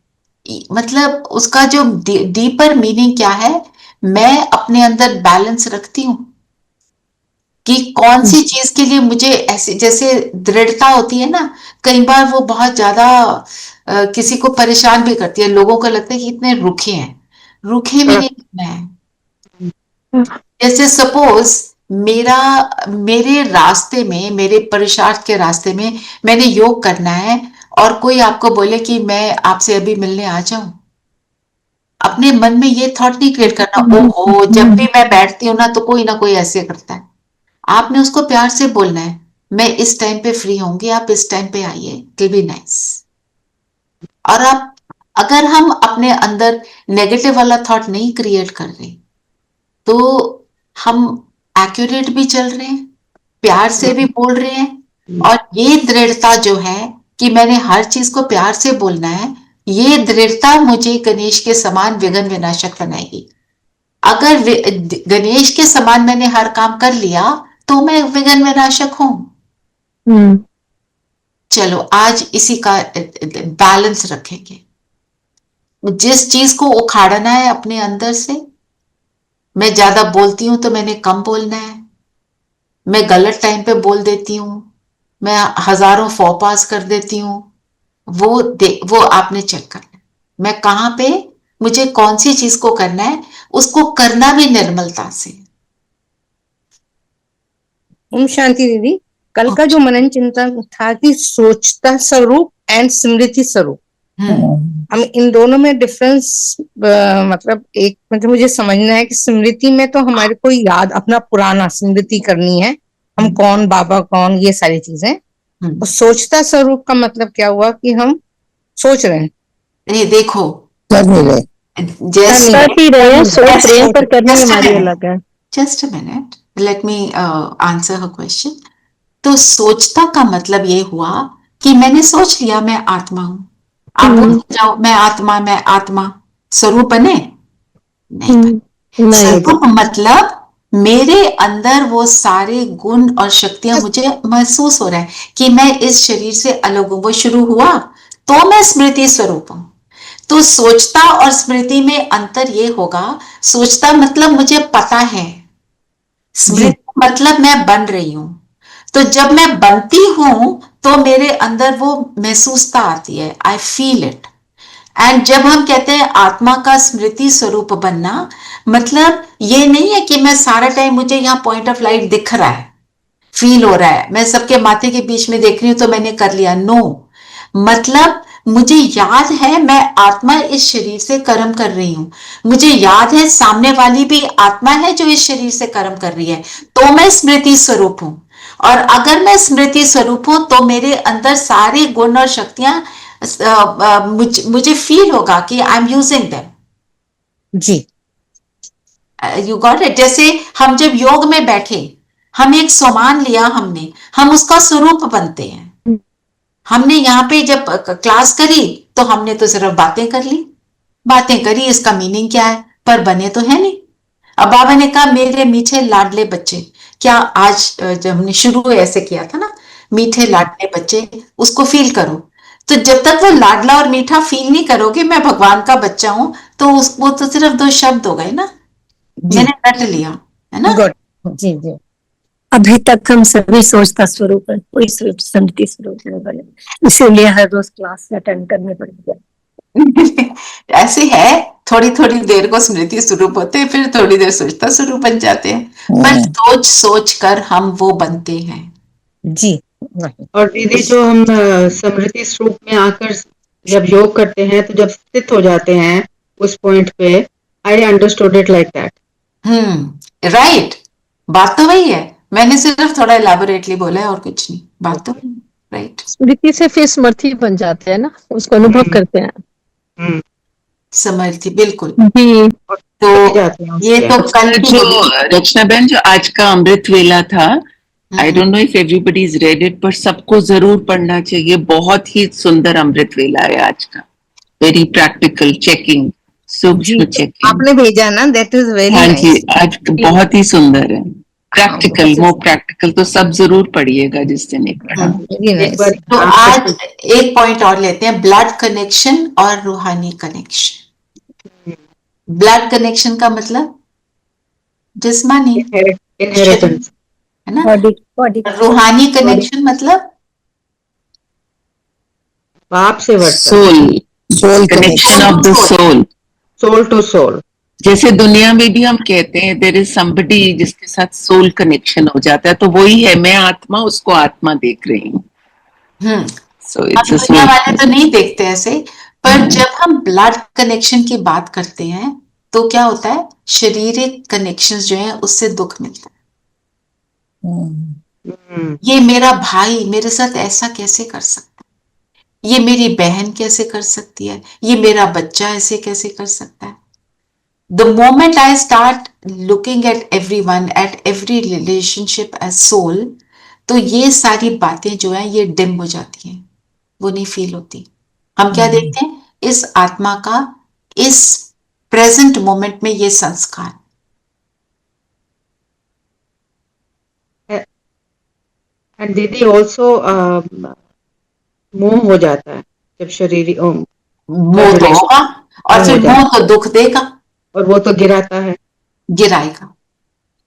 मतलब उसका जो डीपर मीनिंग क्या है, मैं अपने अंदर बैलेंस रखती हूँ कि कौन सी चीज के लिए मुझे ऐसे, जैसे दृढ़ता होती है ना, कई बार वो बहुत ज्यादा किसी को परेशान भी करती है। लोगों को लगता है कि इतने रुखे हैं, रुखे भी नहीं रहना है। जैसे सपोज मेरे रास्ते में, मेरे पुरुषार्थ के रास्ते में मैंने योग करना है, और कोई आपको बोले कि मैं आपसे अभी मिलने आ जाऊं, अपने मन में ये थॉट नहीं क्रिएट करना, ओहो जब भी मैं बैठती हूँ ना तो कोई ना कोई ऐसे करता है। आपने उसको प्यार से बोलना है, मैं इस टाइम पे फ्री होंगी, आप इस टाइम पे आइए, इट विल बी नाइस। और आप, अगर हम अपने अंदर नेगेटिव वाला थॉट नहीं क्रिएट कर रहे, तो हम एक्यूरेट भी चल रहे हैं, प्यार से भी बोल रहे हैं, और ये दृढ़ता जो है कि मैंने हर चीज को प्यार से बोलना है, ये दृढ़ता मुझे गणेश के समान विघ्न विनाशक बनाएगी। अगर गणेश के समान मैंने हर काम कर लिया तो मैं विघ्न विनाशक हूं। चलो आज इसी का बैलेंस रखेंगे। जिस चीज को उखाड़ना है अपने अंदर से, मैं ज्यादा बोलती हूं तो मैंने कम बोलना है, मैं गलत टाइम पे बोल देती हूं, मैं हजारों फॉपास कर देती हूं, वो आपने चेक करना है। मैं कहां पे, मुझे कौन सी चीज को करना है, उसको करना भी निर्मलता से। ओम शांति दीदी, कल का जो मनन चिंतन था कि सोचता स्वरूप एंड स्मृति स्वरूप, हम इन दोनों में डिफरेंस मतलब एक मतलब मुझे समझना है कि स्मृति में तो हमारे को याद, अपना पुराना स्मृति करनी है, हम कौन, बाबा कौन, ये सारी चीजें। और सोचता स्वरूप का मतलब क्या हुआ कि हम सोच रहे हैं, नहीं देखो कर नहीं रहे, सोच रहे हैं पर करनी हमारी अलग है। Just a minute, let me answer her question. तो सोचता का मतलब ये हुआ कि मैंने सोच लिया मैं आत्मा हूं। आप बोल जाओ मैं आत्मा, स्वरूप बने? नहीं बने। स्वरूप मतलब मेरे अंदर वो सारे गुण और शक्तियां मुझे महसूस हो रहा है कि मैं इस शरीर से अलग हूं, वो शुरू हुआ तो मैं स्मृति स्वरूप हूं। तो सोचता और स्मृति में अंतर ये होगा, सोचता मतलब मुझे पता है, स्मृति मतलब मैं बन रही हूं। तो जब मैं बनती हूं तो मेरे अंदर वो महसूसता आती है, आई फील इट। एंड जब हम कहते हैं आत्मा का स्मृति स्वरूप बनना, मतलब ये नहीं है कि मैं सारा टाइम मुझे यहाँ पॉइंट ऑफ लाइट दिख रहा है, फील हो रहा है, मैं सबके माथे के बीच में देख रही हूं तो मैंने कर लिया। नो, मतलब मुझे याद है मैं आत्मा इस शरीर से कर्म कर रही हूं, मुझे याद है सामने वाली भी आत्मा है जो इस शरीर से कर्म कर रही है, तो मैं स्मृति स्वरूप हूं। और अगर मैं स्मृति स्वरूप हूं तो मेरे अंदर सारे गुण और शक्तियां मुझे फील होगा कि आई एम यूजिंग देम। जी, यू गॉट इट। जैसे हम जब योग में बैठे, हम एक सामान लिया, हम उसका स्वरूप बनते हैं। हमने यहाँ पे जब क्लास करी तो हमने तो सिर्फ बातें करी, इसका मीनिंग क्या है, पर बने तो है नहीं। अब बाबा ने कहा मेरे मीठे लाडले बच्चे, क्या आज जब हमने शुरू ऐसे किया था ना, मीठे लाडले बच्चे, उसको फील करो। तो जब तक वो लाडला और मीठा फील नहीं करोगे मैं भगवान का बच्चा हूं, तो वो तो सिर्फ 2 शब्द हो गए ना, मैंने रट लिया, है ना। गुड, जी जी। अभी तक हम सभी सोचता स्वरूप है, कोई स्मृति स्वरूप नहीं बने, इसीलिए हर रोज क्लास अटेंड करने पड़ेगा। ऐसे है, थोड़ी थोड़ी देर को स्मृति स्वरूप होते हैं, फिर थोड़ी देर सोचता स्वरूप बन जाते हैं, पर सोच सोच कर हम वो बनते हैं जी। और दीदी जो हम स्मृति स्वरूप में आकर जब योग करते हैं तो जब स्थित हो जाते हैं उस पॉइंट पे, I understood it like that. Right, बात तो वही है, मैंने सिर्फ थोड़ा इलैबोरेटली बोला है और कुछ नहीं, बात तो राइट। स्मृति से फिर समर्थी बन जाते हैं ना, उसको अनुभव करते हैं। समर्थी, बिल्कुल जी। तो ये तो कल जो रचना बहन, जो आज का अमृत वेला था, I don't know if everybody is read it, पर सबको जरूर पढ़ना चाहिए। बहुत ही सुंदर अमृत वेला है आज का, वेरी प्रैक्टिकल, चेकिंग, सूक्ष्म चेकिंग आपने भेजा ना, दैट इज वेरी हाँ नाइस। जी, आज बहुत ही सुंदर है, प्रैक्टिकल, मोर प्रैक्टिकल, तो सब जरूर पढ़िएगा जिस दिन एक पढ़ा। तो आज एक पॉइंट और लेते हैं, ब्लड कनेक्शन और रूहानी कनेक्शन। ब्लड कनेक्शन का मतलब जिस्मानी इनहेरिटेंस है ना, रूहानी कनेक्शन मतलब बाप से soul, connection of the soul, soul to soul. जैसे दुनिया में भी हम कहते हैं देयर इज समबडी जिसके साथ सोल कनेक्शन हो जाता है, तो वही है, मैं आत्मा, उसको आत्मा देख रही हूँ। So दुनिया वाले तो नहीं देखते ऐसे, पर जब हम ब्लड कनेक्शन की बात करते हैं तो क्या होता है, शारीरिक कनेक्शंस जो है उससे दुख मिलता है। ये मेरा भाई मेरे साथ ऐसा कैसे कर सकता है, ये मेरी बहन कैसे कर सकती है, ये मेरा बच्चा ऐसे कैसे कर सकता है। The moment I start looking at everyone, at every relationship as soul, तो ये सारी बातें जो है ये डिम हो जाती हैं, वो नहीं फील होती। हम क्या देखते हैं, इस आत्मा का इस प्रेजेंट मोमेंट में ये संस्कार। एंड दीदी ऑल्सो मोह हो जाता है जब शरीर मोह तो होगा, और फिर मोह तो दुख देगा, और वो तो गिराता है, गिराएगा,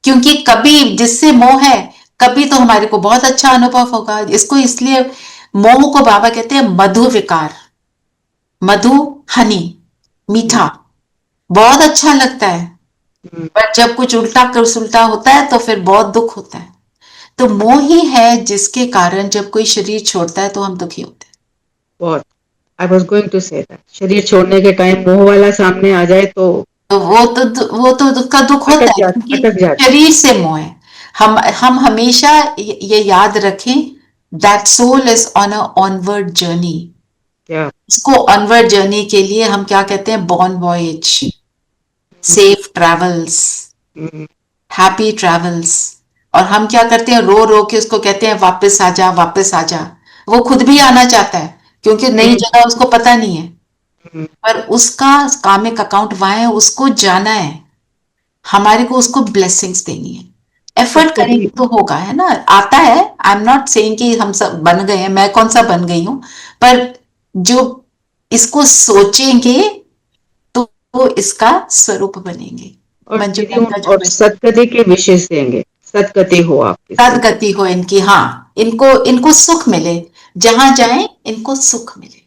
क्योंकि कभी जिससे मोह है कभी तो हमारे को बहुत अच्छा अनुभव होगा। इसको इसलिए मोह को बाबा कहते हैं मधु विकार, मधु हनी, मीठा, बहुत अच्छा लगता है, पर जब कुछ उल्टा होता है तो फिर बहुत दुख होता है। तो मोह ही है जिसके कारण जब कोई शरीर छोड़ता है तो हम दुखी होते हैं। बहुत, I was going to say that, शरीर छोड़ने के टाइम मोह वाला सामने आ जाए तो वो तो उसका दुख होता है, शरीर से मोह है। हम हमेशा ये याद रखें, that soul is on a onward journey. इसको ऑनवर्ड जर्नी के लिए हम क्या कहते हैं, bon voyage, safe travels, happy travels. और हम क्या करते हैं, रो रो के उसको कहते हैं वापस आ जा, वापस आ जा। वो खुद भी आना चाहता है क्योंकि नई जगह उसको पता नहीं है, पर उसका कामिक अकाउंट वहां है, उसको जाना है, हमारे को उसको ब्लेसिंग्स देनी है। एफर्ट करेंगे तो होगा, है ना, आता है। आई एम नॉट सेइंग कि हम सब बन गए हैं, मैं कौन सा बन गई हूं, पर जो इसको सोचेंगे तो वो इसका स्वरूप बनेंगे। और सदगति के विशेष देंगे, सदगति हो आपकी, सदगति हो इनकी, हाँ, इनको सुख मिले, जहां जाएं इनको सुख मिले।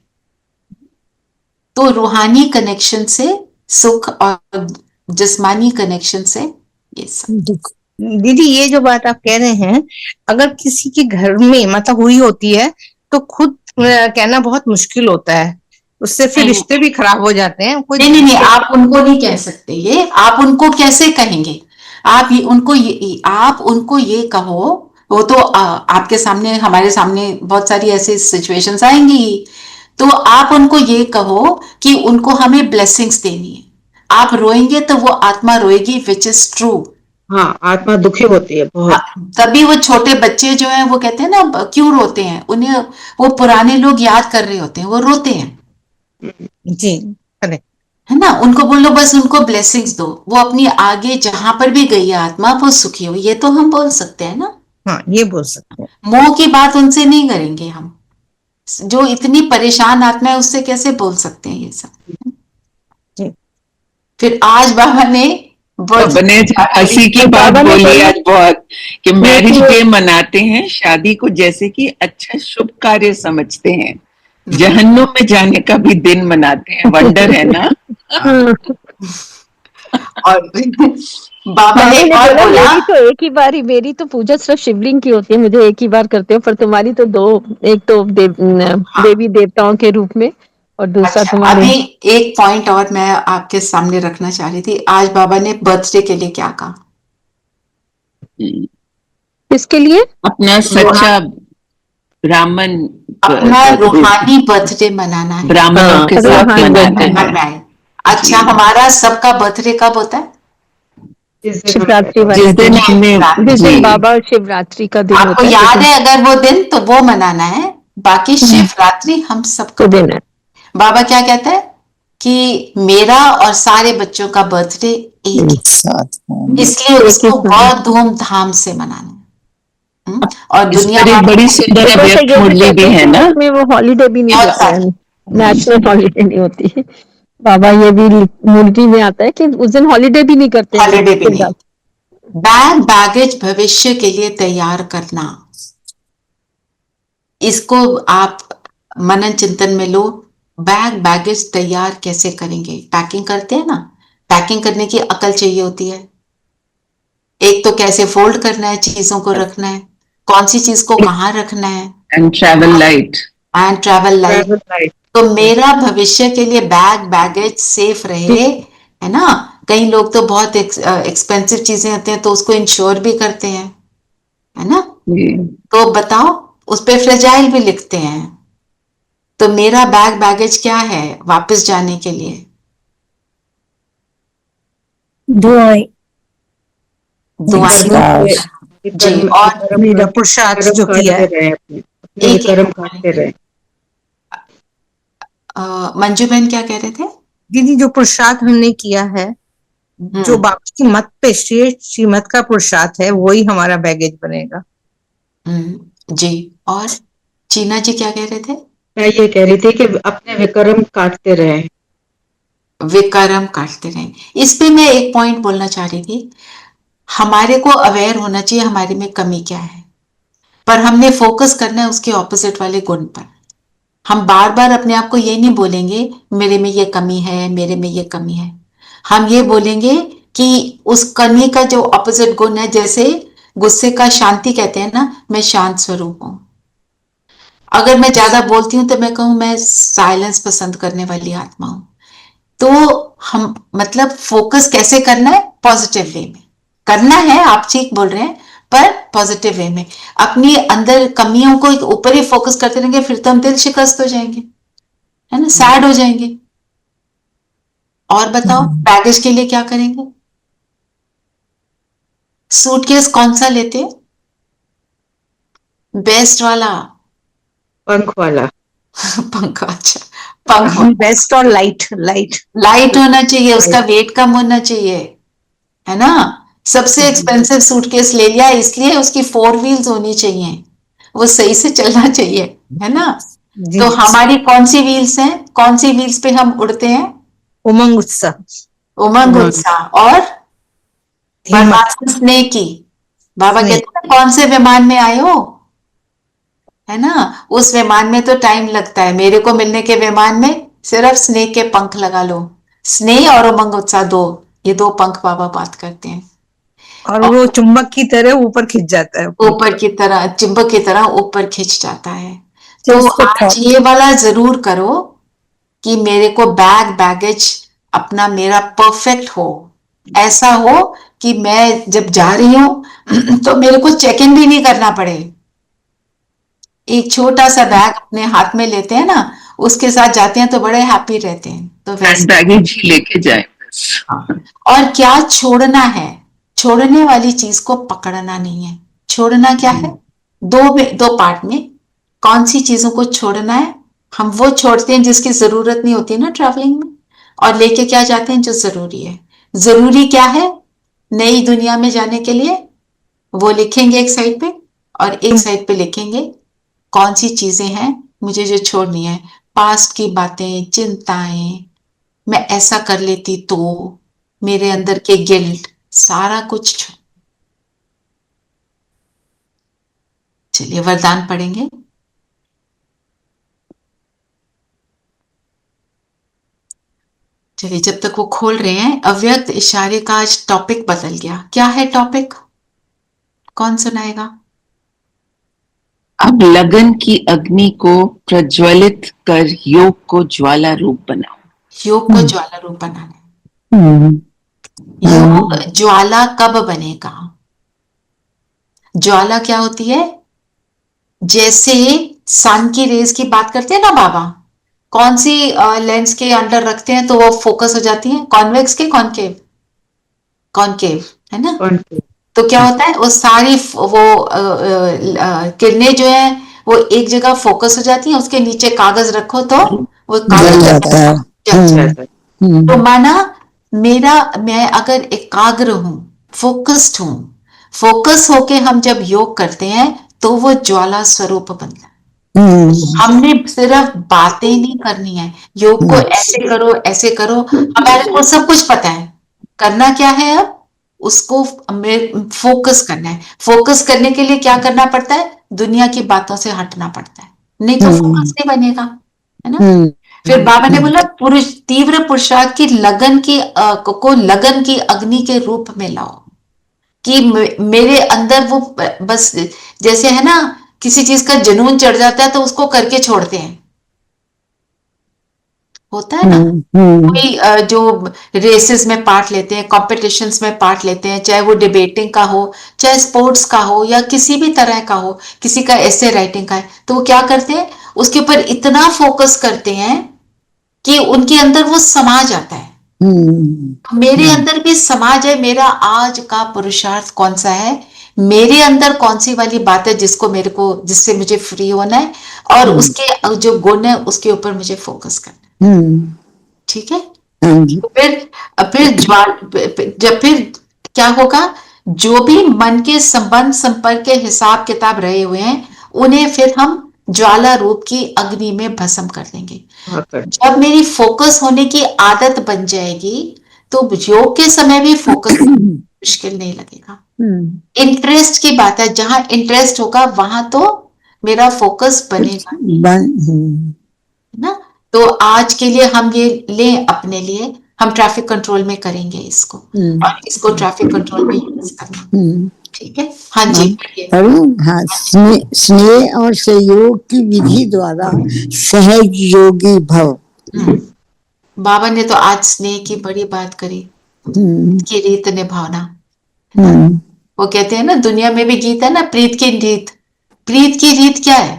तो रूहानी कनेक्शन से सुख और जिस्मानी कनेक्शन से ये सब। दीदी ये जो बात आप कह रहे हैं, अगर किसी के घर में मतलब हुई होती है तो खुद कहना बहुत मुश्किल होता है, उससे फिर रिश्ते भी खराब हो जाते हैं। नहीं, आप उनको नहीं कह सकते, ये आप उनको कैसे कहेंगे, आप उनको ये कहो, वो तो आपके सामने, हमारे सामने बहुत सारी ऐसी सिचुएशंस आएंगी, तो आप उनको ये कहो कि उनको हमें ब्लेसिंग्स देनी है। आप रोएंगे तो वो आत्मा रोएगी, विच इज ट्रू। हाँ, आत्मा दुखी होती है बहुत। तभी वो छोटे बच्चे जो हैं वो कहते हैं ना, क्यों रोते हैं, उन्हें वो पुराने लोग याद कर रहे होते हैं, वो रोते हैं। जी, है ना, उनको बोलो बस उनको ब्लेसिंग्स दो, वो अपनी आगे जहां पर भी गई है आत्मा वो सुखी हो, ये तो हम बोल सकते हैं ना। हाँ, ये बोल सकते हैं। मोह की बात उनसे नहीं करेंगे हम, जो इतनी परेशान आत्मा है उससे कैसे बोल सकते हैं ये सब। फिर आज बाबा ने बने हंसी की बात बाबा ने बोली बोला- आज बहुत कि मैरिज लेकिन- डे मनाते हैं शादी को जैसे कि अच्छा शुभ कार्य समझते हैं, जहन्नुम में जाने का भी दिन मनाते हैं। वंडर है ना। और बाबा ने बाबा और बोला, मेरी तो एक ही बार ही, मेरी तो पूजा सिर्फ शिवलिंग की होती है, मुझे एक ही बार करते हो, पर तुम्हारी तो दो, एक तो देवी देवताओं के रूप में और दूसरा अच्छा, तुम्हारे। अभी एक पॉइंट और मैं आपके सामने रखना चाह रही थी। आज बाबा ने बर्थडे के लिए क्या कहा? इसके लिए अपना सच्चा ब्राह्मण, अपना रूहानी बर्थडे मनाना है, ब्राह्मणों के साथ रूहानी मनाते मनाना हैं। है। अच्छा, हमारा सबका बर्थडे कब होता है? शिवरात्रि वाले जिस दिन हमने जिस दिन जी, बाबा शिवरात्रि का दिन आपको होता है, याद है अगर वो दिन, तो वो मनाना है। बाकी शिवरात्रि हम सबका तो दिन है। बाबा क्या कहता है कि मेरा और सारे बच्चों का बर्थडे एक ही, एक साथ इसलिए उसको बहुत धूमधाम से मनाना है। और इस दुनिया पर एक भर बड़ी सुंदर ऊपर से अव्यक्त ये भी मुरली कहते भी हैं है कि ना। उसमें वो हॉलीडे भी नहीं बहुत देते हैं, सारे। नेशनल हॉलीडे नहीं होती। बाबा ये भी मुर्गी में आता है कि उस दिन हॉलीडे भी नहीं करते हैं। हॉलीडे भी नहीं। बैग बैगेज भविष्य के लिए तैयार करना, इसको आप मनन चिंतन में लो। बैग बैगेज तैयार कैसे करेंगे? पैकिंग करते हैं ना, पैकिंग करने की अकल चाहिए होती है। एक तो कैसे फोल्ड करना है, चीजों को रखना है, कौन सी चीज को कहाँ रखना है, and travel light. And travel light. तो मेरा भविष्य के लिए बैग बैगेज सेफ रहे, है ना। कई लोग तो बहुत एक्सपेंसिव चीजें होती हैं तो उसको इंश्योर भी करते हैं, है ना। तो बताओ, उस पे फ्रेजाइल भी लिखते हैं। तो मेरा बैग बैगेज क्या है वापस जाने के लिए? दुआएं, दुआएं जी, और मेरा पुरुषार्थ जो किया है, एक कर्म काटते रहे। मंजू बहन क्या कह रहे थे? दीदी जो पुरुषार्थ हमने किया है, जो बाबा की मत पे श्रीमत का पुरुषार्थ है, वही हमारा बैगेज बनेगा। जी, और चीना जी क्या कह रहे थे? मैं ये कह रही थी कि अपने विकर्म काटते रहे। विकर्म काटते रहे। इस पे मैं एक पॉइंट बोलना चाह रही थी। हमारे को अवेयर होना चाहिए हमारे में कमी क्या है, पर हमने फोकस करना है उसके ऑपोजिट वाले गुण पर। हम बार बार अपने आप को ये नहीं बोलेंगे मेरे में ये कमी है, मेरे में ये कमी है। हम ये बोलेंगे कि उस कमी का जो ऑपोजिट गुण है, जैसे गुस्से का शांति कहते हैं ना, मैं शांत स्वरूप हूं। अगर मैं ज्यादा बोलती हूं तो मैं कहूं मैं साइलेंस पसंद करने वाली आत्मा हूं। तो हम मतलब फोकस कैसे करना है? पॉजिटिव वे में करना है। आप ठीक बोल रहे हैं, पर पॉजिटिव वे में। अपनी अंदर कमियों को ऊपर ही फोकस करते रहेंगे, फिर तो हम दिल शिकस्त हो जाएंगे, है ना, सैड हो जाएंगे। और बताओ, बैगेज के लिए क्या करेंगे? सूटकेस कौन सा लेते हैं? बेस्ट वाला, पंख वाला। पंख, अच्छा, पंख बेस्ट और लाइट लाइट लाइट होना चाहिए, उसका वेट कम होना चाहिए, है ना। सबसे एक्सपेंसिव सूटकेस ले लिया इसलिए उसकी 4 व्हील्स होनी चाहिए, वो सही से चलना चाहिए, है ना। तो हमारी कौन सी व्हील्स हैं? कौन सी व्हील्स पे हम उड़ते हैं? उमंग उत्साह, उमंग उत्साह और परमात्मा स्नेह की। बाबा कहते हैं कौन से विमान में आए हो, है ना। उस विमान में तो टाइम लगता है, मेरे को मिलने के विमान में सिर्फ स्नेह के पंख लगा लो। स्नेह और उमंग उत्साह, ये दो पंख बाबा बात करते हैं। और वो चुंबक की तरह ऊपर खिंच जाता है, ऊपर की तरह, चुंबक की तरह ऊपर खिंच जाता है। तो आज ये वाला जरूर करो कि मेरे को बैग बैगेज अपना मेरा परफेक्ट हो, ऐसा हो कि मैं जब जा रही हूं तो मेरे को चेक इन भी नहीं करना पड़े। एक छोटा सा बैग अपने हाथ में लेते हैं ना, उसके साथ जाते हैं तो बड़े हैप्पी रहते हैं। तो वैसे बैगेज ही लेके जाए। और क्या छोड़ना है? छोड़ने वाली चीज को पकड़ना नहीं है। छोड़ना क्या है? दो पार्ट में। कौन सी चीजों को छोड़ना है? हम वो छोड़ते हैं जिसकी जरूरत नहीं होती ना ट्रैवलिंग में, और लेके क्या जाते हैं जो जरूरी है। जरूरी क्या है नई दुनिया में जाने के लिए? वो लिखेंगे एक साइड पे, और एक साइड पे लिखेंगे कौन सी चीजें हैं मुझे जो छोड़नी है। पास्ट की बातें, चिंताएं, मैं ऐसा कर लेती तो, मेरे अंदर के गिल्ट, सारा कुछ छोड़। चलिए वरदान पढ़ेंगे। चलिए जब तक वो खोल रहे हैं, अव्यक्त इशारे का आज टॉपिक बदल गया। क्या है टॉपिक? कौन सुनाएगा? अब लगन की अग्नि को प्रज्वलित कर योग को ज्वाला रूप बनाओ। योग को ज्वाला रूप बनाना। योग ज्वाला कब बनेगा? ज्वाला क्या होती है? जैसे सन की रेज की बात करते हैं ना बाबा, कौन सी लेंस के अंडर रखते हैं तो वो फोकस हो जाती है? कॉन्वेक्स के कॉनकेव? कॉनकेव है ना। तो क्या होता है, वो सारी वो किरणें जो है वो एक जगह फोकस हो जाती है, उसके नीचे कागज रखो तो वो कागज जाता है। तो माना मैं अगर एकाग्र हूं, फोकस्ड हूं, फोकस होके हम जब योग करते हैं तो वो ज्वाला स्वरूप बनता है। हमने सिर्फ बातें नहीं करनी है, योग को ऐसे करो ऐसे करो, हमारे को सब कुछ पता है। करना क्या है? अब उसको फोकस करना है। फोकस करने के लिए क्या करना पड़ता है? दुनिया की बातों से हटना पड़ता है, नहीं तो फोकस नहीं बनेगा, है ना। फिर बाबा ने बोला पुरुष तीव्र पुरुषार्थ की लगन की को लगन की अग्नि के रूप में लाओ, कि मेरे अंदर वो बस जैसे है ना, किसी चीज का जुनून चढ़ जाता है तो उसको करके छोड़ते हैं, होता है ना। कोई जो रेसेस में पार्ट लेते हैं, कॉम्पिटिशन्स में पार्ट लेते हैं, चाहे वो डिबेटिंग का हो, चाहे स्पोर्ट्स का हो, या किसी भी तरह का हो, किसी का ऐसे राइटिंग का है, तो वो क्या करते हैं, उसके ऊपर इतना फोकस करते हैं कि उनके अंदर वो समा जाता है। मेरे अंदर भी समाज है, मेरा आज का पुरुषार्थ कौन सा है, मेरे अंदर कौन सी वाली बात है जिससे मुझे फ्री होना है, और उसके जो गुण है उसके ऊपर मुझे फोकस करना है। ठीक है। तो फिर क्या होगा? जो भी मन के संबंध संपर्क के हिसाब किताब रहे हुए हैं, उन्हें फिर हम ज्वाला रूप की अग्नि में भस्म कर देंगे। जब मेरी फोकस होने की आदत बन जाएगी तो योग के समय भी फोकस मुश्किल नहीं लगेगा। इंटरेस्ट की बात है, जहां इंटरेस्ट होगा वहां तो मेरा फोकस बनेगा, ना। तो आज के लिए हम ये लें अपने लिए, हम ट्रैफिक कंट्रोल में करेंगे इसको, और इसको ट्रैफिक कंट्रोल में यूज करना। ठीक है। हाँ जी। हाँ, स्नेह और सहयोग की विधि द्वारा सहज योगी भव। बाबा ने तो आज स्नेह की बड़ी बात करी, की रीत निभावना। वो कहते हैं ना, दुनिया में भी गीत है ना, प्रीत की रीत। प्रीत की रीत क्या है?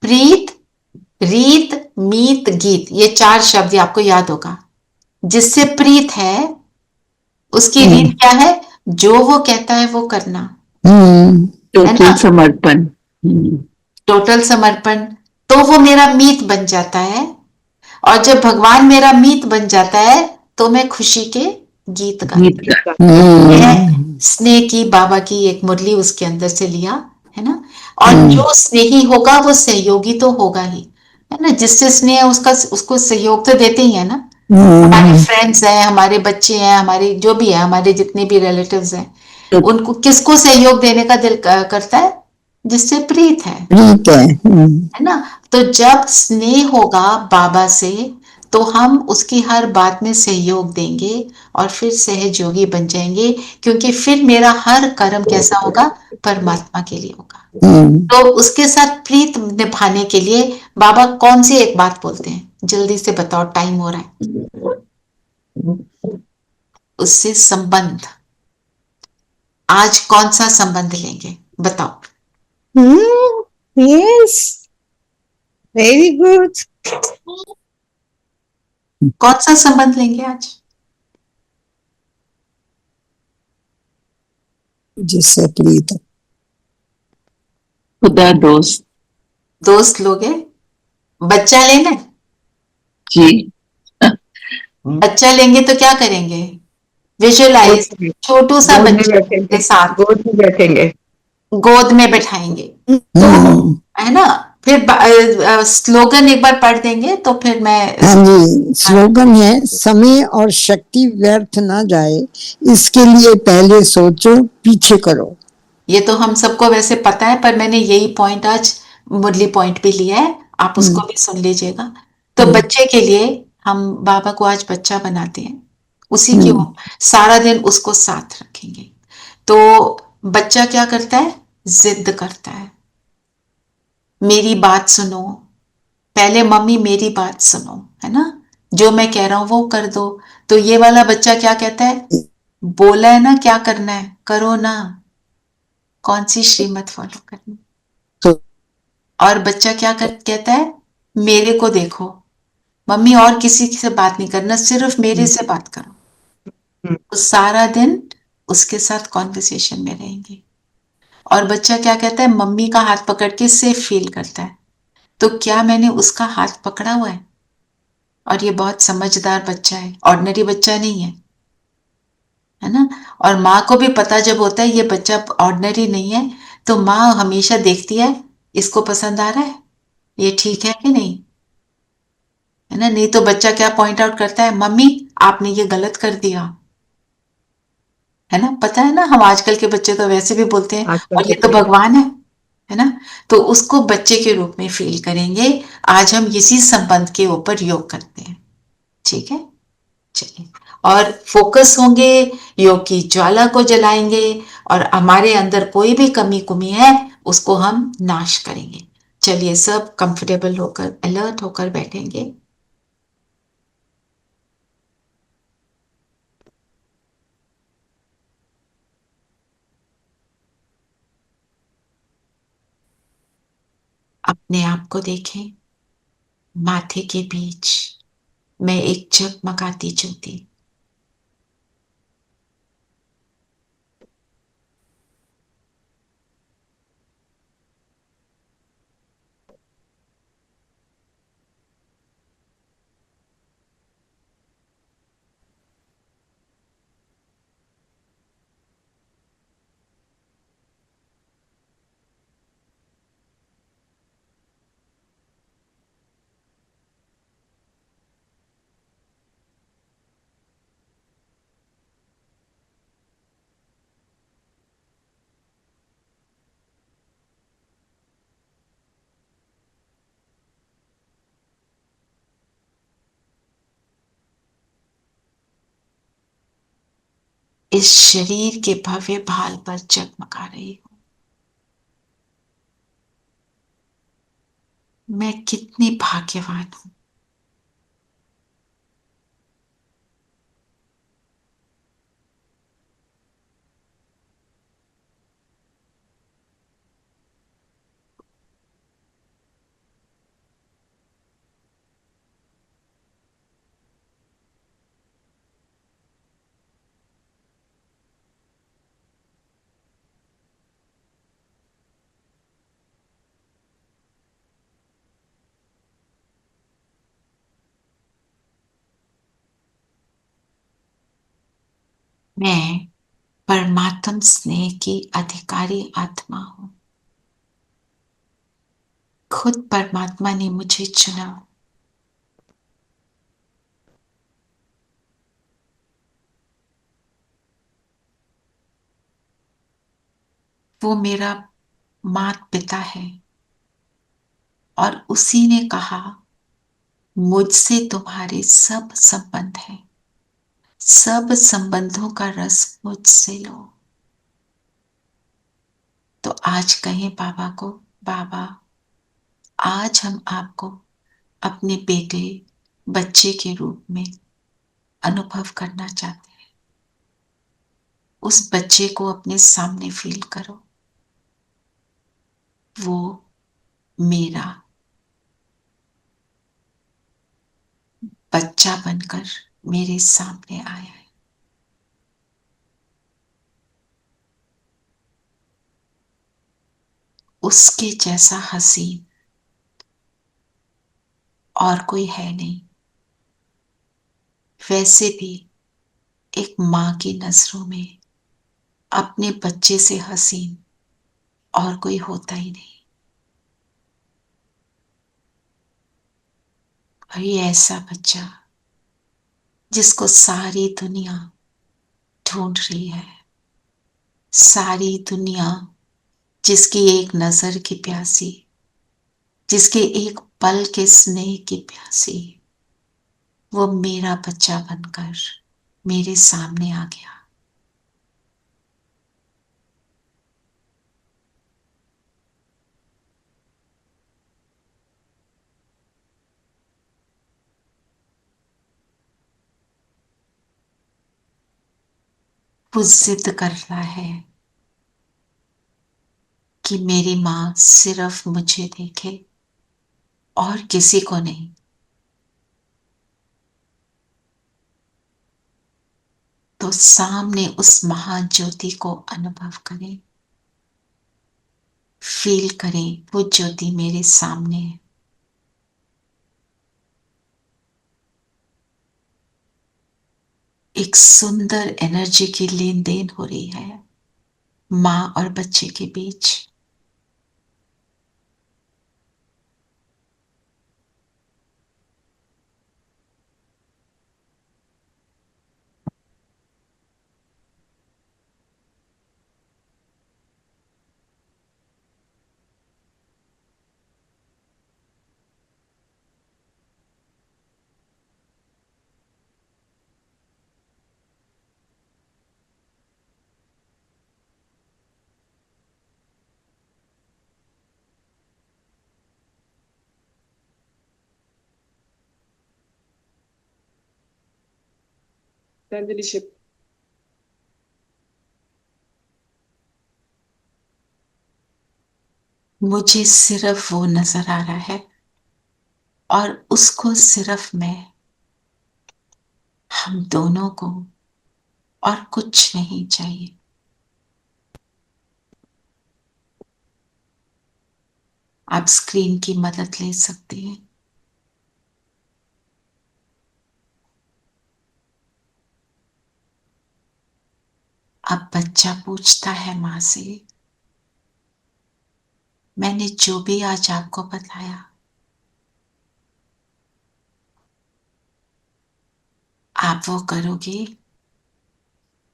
प्रीत, रीत, मीत, गीत, ये 4 शब्द आपको याद होगा। जिससे प्रीत है उसकी रीत क्या है? जो वो कहता है वो करना, टोटल समर्पण। टोटल समर्पण। तो वो मेरा मीत बन जाता है, और जब भगवान मेरा मीत बन जाता है तो मैं खुशी के गीत गाती हूँ। स्नेह की बाबा की एक मुरली उसके अंदर से लिया है ना। और जो स्नेही होगा वो सहयोगी तो होगा ही, है ना। जिससे स्नेह उसको सहयोग तो देते ही है ना। हमारे फ्रेंड्स हैं, हमारे बच्चे हैं, हमारे जो भी है, हमारे जितने भी रिलेटिव्स हैं, उनको किसको सहयोग देने का दिल करता है? जिससे प्रीत है ना। तो जब स्नेह होगा बाबा से तो हम उसकी हर बात में सहयोग देंगे और फिर सहयोगी बन जाएंगे, क्योंकि फिर मेरा हर कर्म कैसा होगा? परमात्मा के लिए होगा। तो उसके साथ प्रीत निभाने के लिए बाबा कौन सी एक बात बोलते हैं? जल्दी से बताओ, टाइम हो रहा है। उससे संबंध, आज कौन सा संबंध लेंगे बताओ? Yes, very good. कौन सा संबंध लेंगे आज? जिससे प्रीत। खुदा दोस्त। दोस्त लोगे? बच्चा लेना? जी। बच्चा लेंगे तो क्या करेंगे? विजुअलाइज, छोटू सा बच्चे के साथ गोद में बैठेंगे, गोद में बैठाएंगे, तो है ना। फिर स्लोगन एक बार पढ़ देंगे तो फिर मैं। हाँ जी, स्लोगन है समय और शक्ति व्यर्थ ना जाए, इसके लिए पहले सोचो पीछे करो। ये तो हम सबको वैसे पता है, पर मैंने यही पॉइंट आज मुरली पॉइंट भी लिया है, आप उसको भी सुन लीजिएगा। तो बच्चे के लिए हम बाबा को आज बच्चा बनाते हैं, उसी की सारा दिन उसको साथ रखेंगे। तो बच्चा क्या करता है, जिद करता है, मेरी बात सुनो, पहले मम्मी मेरी बात सुनो, है ना, जो मैं कह रहा हूं वो कर दो। तो ये वाला बच्चा क्या कहता है, बोला है ना क्या करना है करो ना, कौन सी श्रीमत फॉलो करनी। और बच्चा क्या कहता है, मेरे को देखो मम्मी, और किसी से बात नहीं करना, सिर्फ मेरे से बात करो। तो सारा दिन उसके साथ कॉन्वर्सेशन में रहेंगे। और बच्चा क्या कहता है, मम्मी का हाथ पकड़ के सेफ फील करता है। तो क्या मैंने उसका हाथ पकड़ा हुआ है? और ये बहुत समझदार बच्चा है, ऑर्डिनरी बच्चा नहीं है ना। और माँ को भी पता जब होता है ये बच्चा ऑर्डिनरी नहीं है, तो माँ हमेशा देखती है इसको पसंद आ रहा है, ये ठीक है कि नहीं, है ना। नहीं तो बच्चा क्या पॉइंट आउट करता है, मम्मी आपने ये गलत कर दिया, है ना। पता है ना, हम आजकल के बच्चे तो वैसे भी बोलते हैं और ये तो भगवान है ना। तो उसको बच्चे के रूप में फील करेंगे। आज हम इसी संबंध के ऊपर योग करते हैं, ठीक है। चलिए, और फोकस होंगे, योग की ज्वाला को जलाएंगे, और हमारे अंदर कोई भी कमी कुमी है उसको हम नाश करेंगे। चलिए, सब कंफर्टेबल होकर अलर्ट होकर बैठेंगे। अपने आप को देखें, माथे के बीच में एक जगमगाती ज्योति। इस शरीर के भव्य भाल पर जगमगा रही हूं। मैं कितनी भाग्यवान हूं। मैं परमात्म स्नेह की अधिकारी आत्मा हूं। खुद परमात्मा ने मुझे चुना। वो मेरा माता पिता है, और उसी ने कहा मुझसे तुम्हारे सब संबंध हैं, सब संबंधों का रस मुझसे लो। तो आज कहें बाबा को, बाबा आज हम आपको अपने बेटे बच्चे के रूप में अनुभव करना चाहते हैं। उस बच्चे को अपने सामने फील करो, वो मेरा बच्चा बनकर मेरे सामने आया है। उसके जैसा हसीन और कोई है नहीं। वैसे भी एक मां की नजरों में अपने बच्चे से हसीन और कोई होता ही नहीं। और ये ऐसा बच्चा जिसको सारी दुनिया ढूंढ रही है, सारी दुनिया जिसकी एक नजर की प्यासी, जिसके एक पल के स्नेह की प्यासी, वो मेरा बच्चा बनकर मेरे सामने आ गया। वो जिद कर रहा है कि मेरी मां सिर्फ मुझे देखे और किसी को नहीं। तो सामने उस महान ज्योति को अनुभव करें, फील करें वो ज्योति मेरे सामने है। एक सुंदर एनर्जी की लेन देन हो रही है मां और बच्चे के बीच। मुझे सिर्फ वो नजर आ रहा है और उसको सिर्फ मैं, हम दोनों को और कुछ नहीं चाहिए। आप स्क्रीन की मदद ले सकते हैं। अब बच्चा पूछता है मां से, मैंने जो भी आज आपको बताया आप वो करोगे?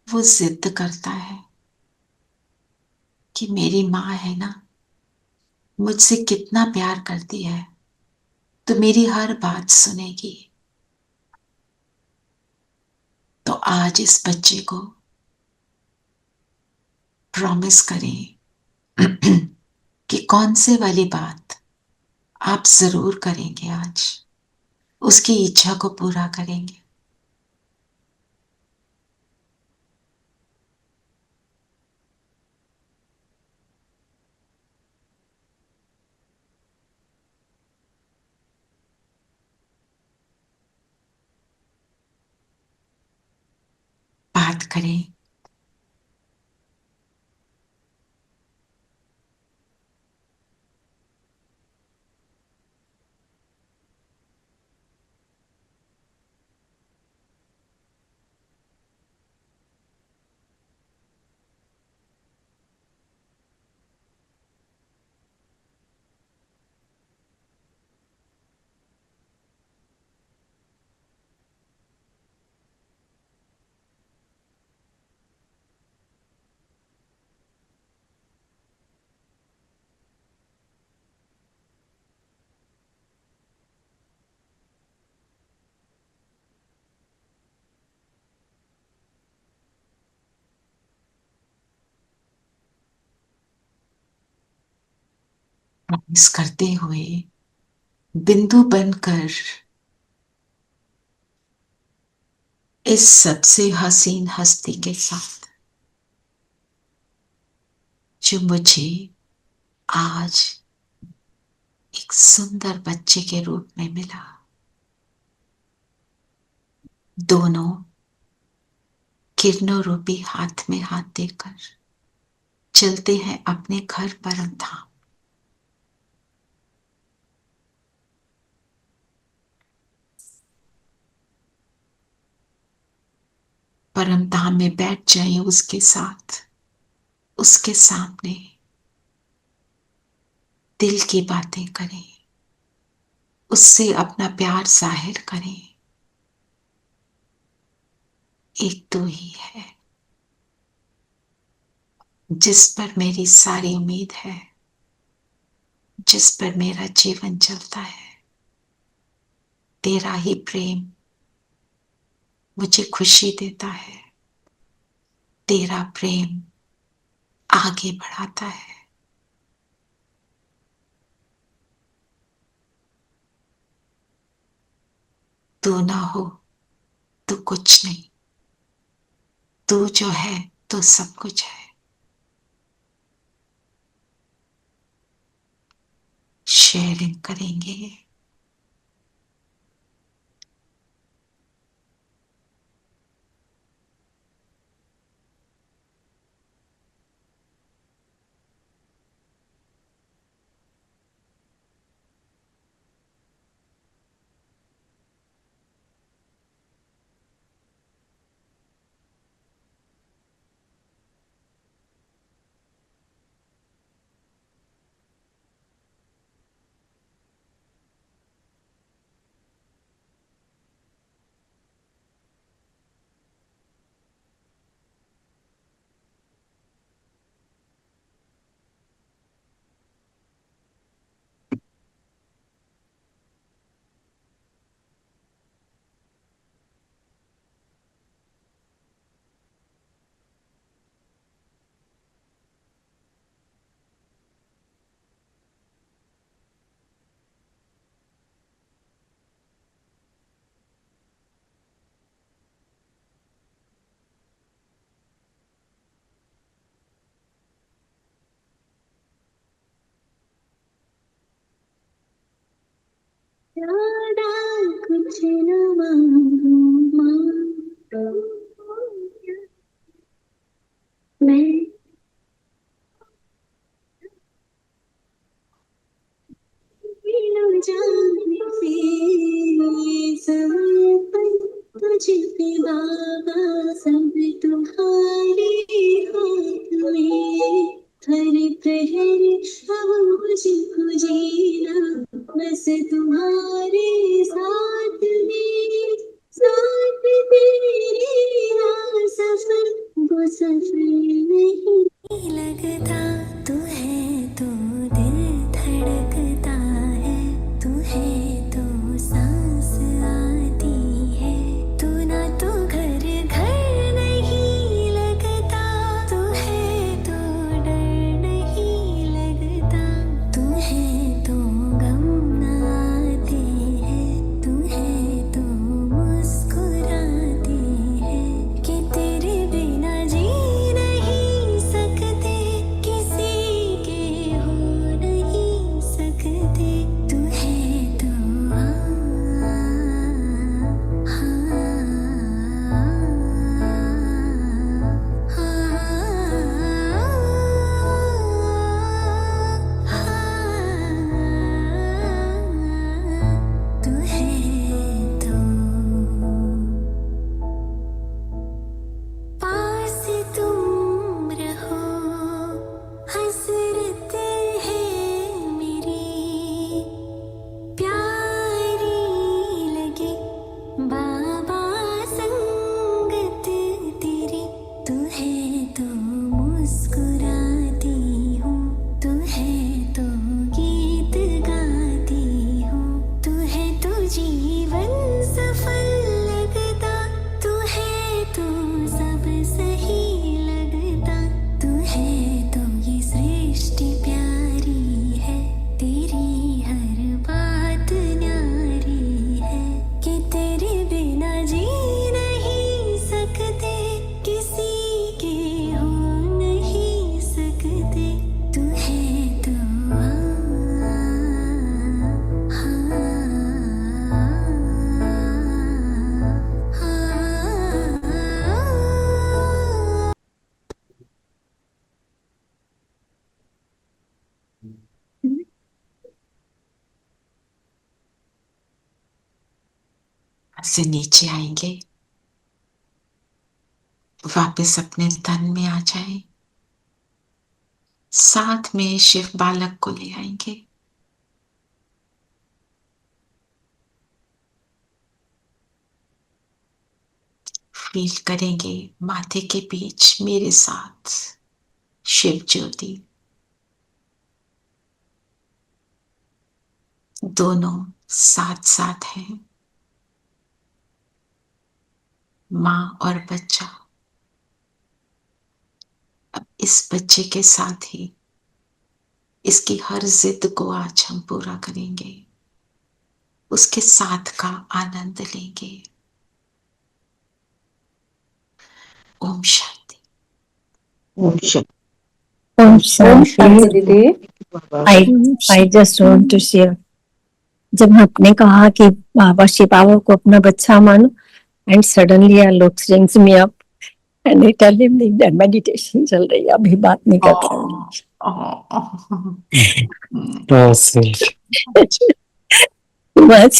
वो जिद करता है कि मेरी मां है ना, मुझसे कितना प्यार करती है, तो मेरी हर बात सुनेगी। तो आज इस बच्चे को प्रॉमिस करें कि कौन से वाली बात आप जरूर करेंगे, आज उसकी इच्छा को पूरा करेंगे। बात करें। प्रॉमिस करते हुए बिंदु बनकर इस सबसे हसीन हस्ती के साथ जो मुझे आज एक सुंदर बच्चे के रूप में मिला, दोनों किरणों रूपी हाथ में हाथ देकर चलते हैं अपने घर परम धाम। परम धाम में बैठ जाएं उसके साथ, उसके सामने दिल की बातें करें, उससे अपना प्यार जाहिर करें। एक तो ही है जिस पर मेरी सारी उम्मीद है, जिस पर मेरा जीवन चलता है। तेरा ही प्रेम मुझे खुशी देता है, तेरा प्रेम आगे बढ़ाता है। तू ना हो तो कुछ नहीं, तू जो है तो सब कुछ है। शेयरिंग करेंगे। ज्यादा कुछ न मांगू मांगू मैं बिन जाने से समय पर तुझ पे बाबा सब तुम्हारे हाथ में। हर प्रहर अब मुझको जीना बस तुम्हारे साथ में। साथ तेरे सफर वो सफर नहीं लगता। तू है तो दिल धड़कता है, तू है तो सांस आती है। तू ना तो घर घर नहीं लगता, तू है तो डर नहीं लगता। तू है तो गम ना आते हैं, तू है तो मुस्कुराते हैं। कि तेरे बिना जी नहीं सकते, किसी के हो नहीं सकते। तू है तो तू है तो पास तुम रहो, हसरत है मेरी प्यारी लगे बाबा संगत तेरी। तू है तो मुस्कुराती हूँ, तू है तो गीत गाती हूँ। तू है तो जीवन सफल लगता, तू है तो सब सही लगता। तू है तो ये सृष्टि प्यारी है, तेरी हर बात न्यारी है। कि तेरे बिना जी नहीं सकते, किसी के हो नहीं सकते। तू है तो से नीचे आएंगे, वापस अपने तन में आ जाएं। साथ में शिव बालक को ले आएंगे। फील करेंगे माथे के बीच मेरे साथ शिव ज्योति, दोनों साथ साथ हैं, माँ और बच्चा। अब इस बच्चे के साथ ही इसकी हर जिद को आज हम पूरा करेंगे, उसके साथ का आनंद लेंगे। ओम शांति। ओम शांति। Om Shanti दीदी। I just want to share. जब आपने कहा कि बाबा शिव बाबा को अपना बच्चा मानो, and suddenly a Lord rings me up and I tell him that meditation चल रही है, अभी बात नहीं कर पाऊंगी। Oh, sweet. Much.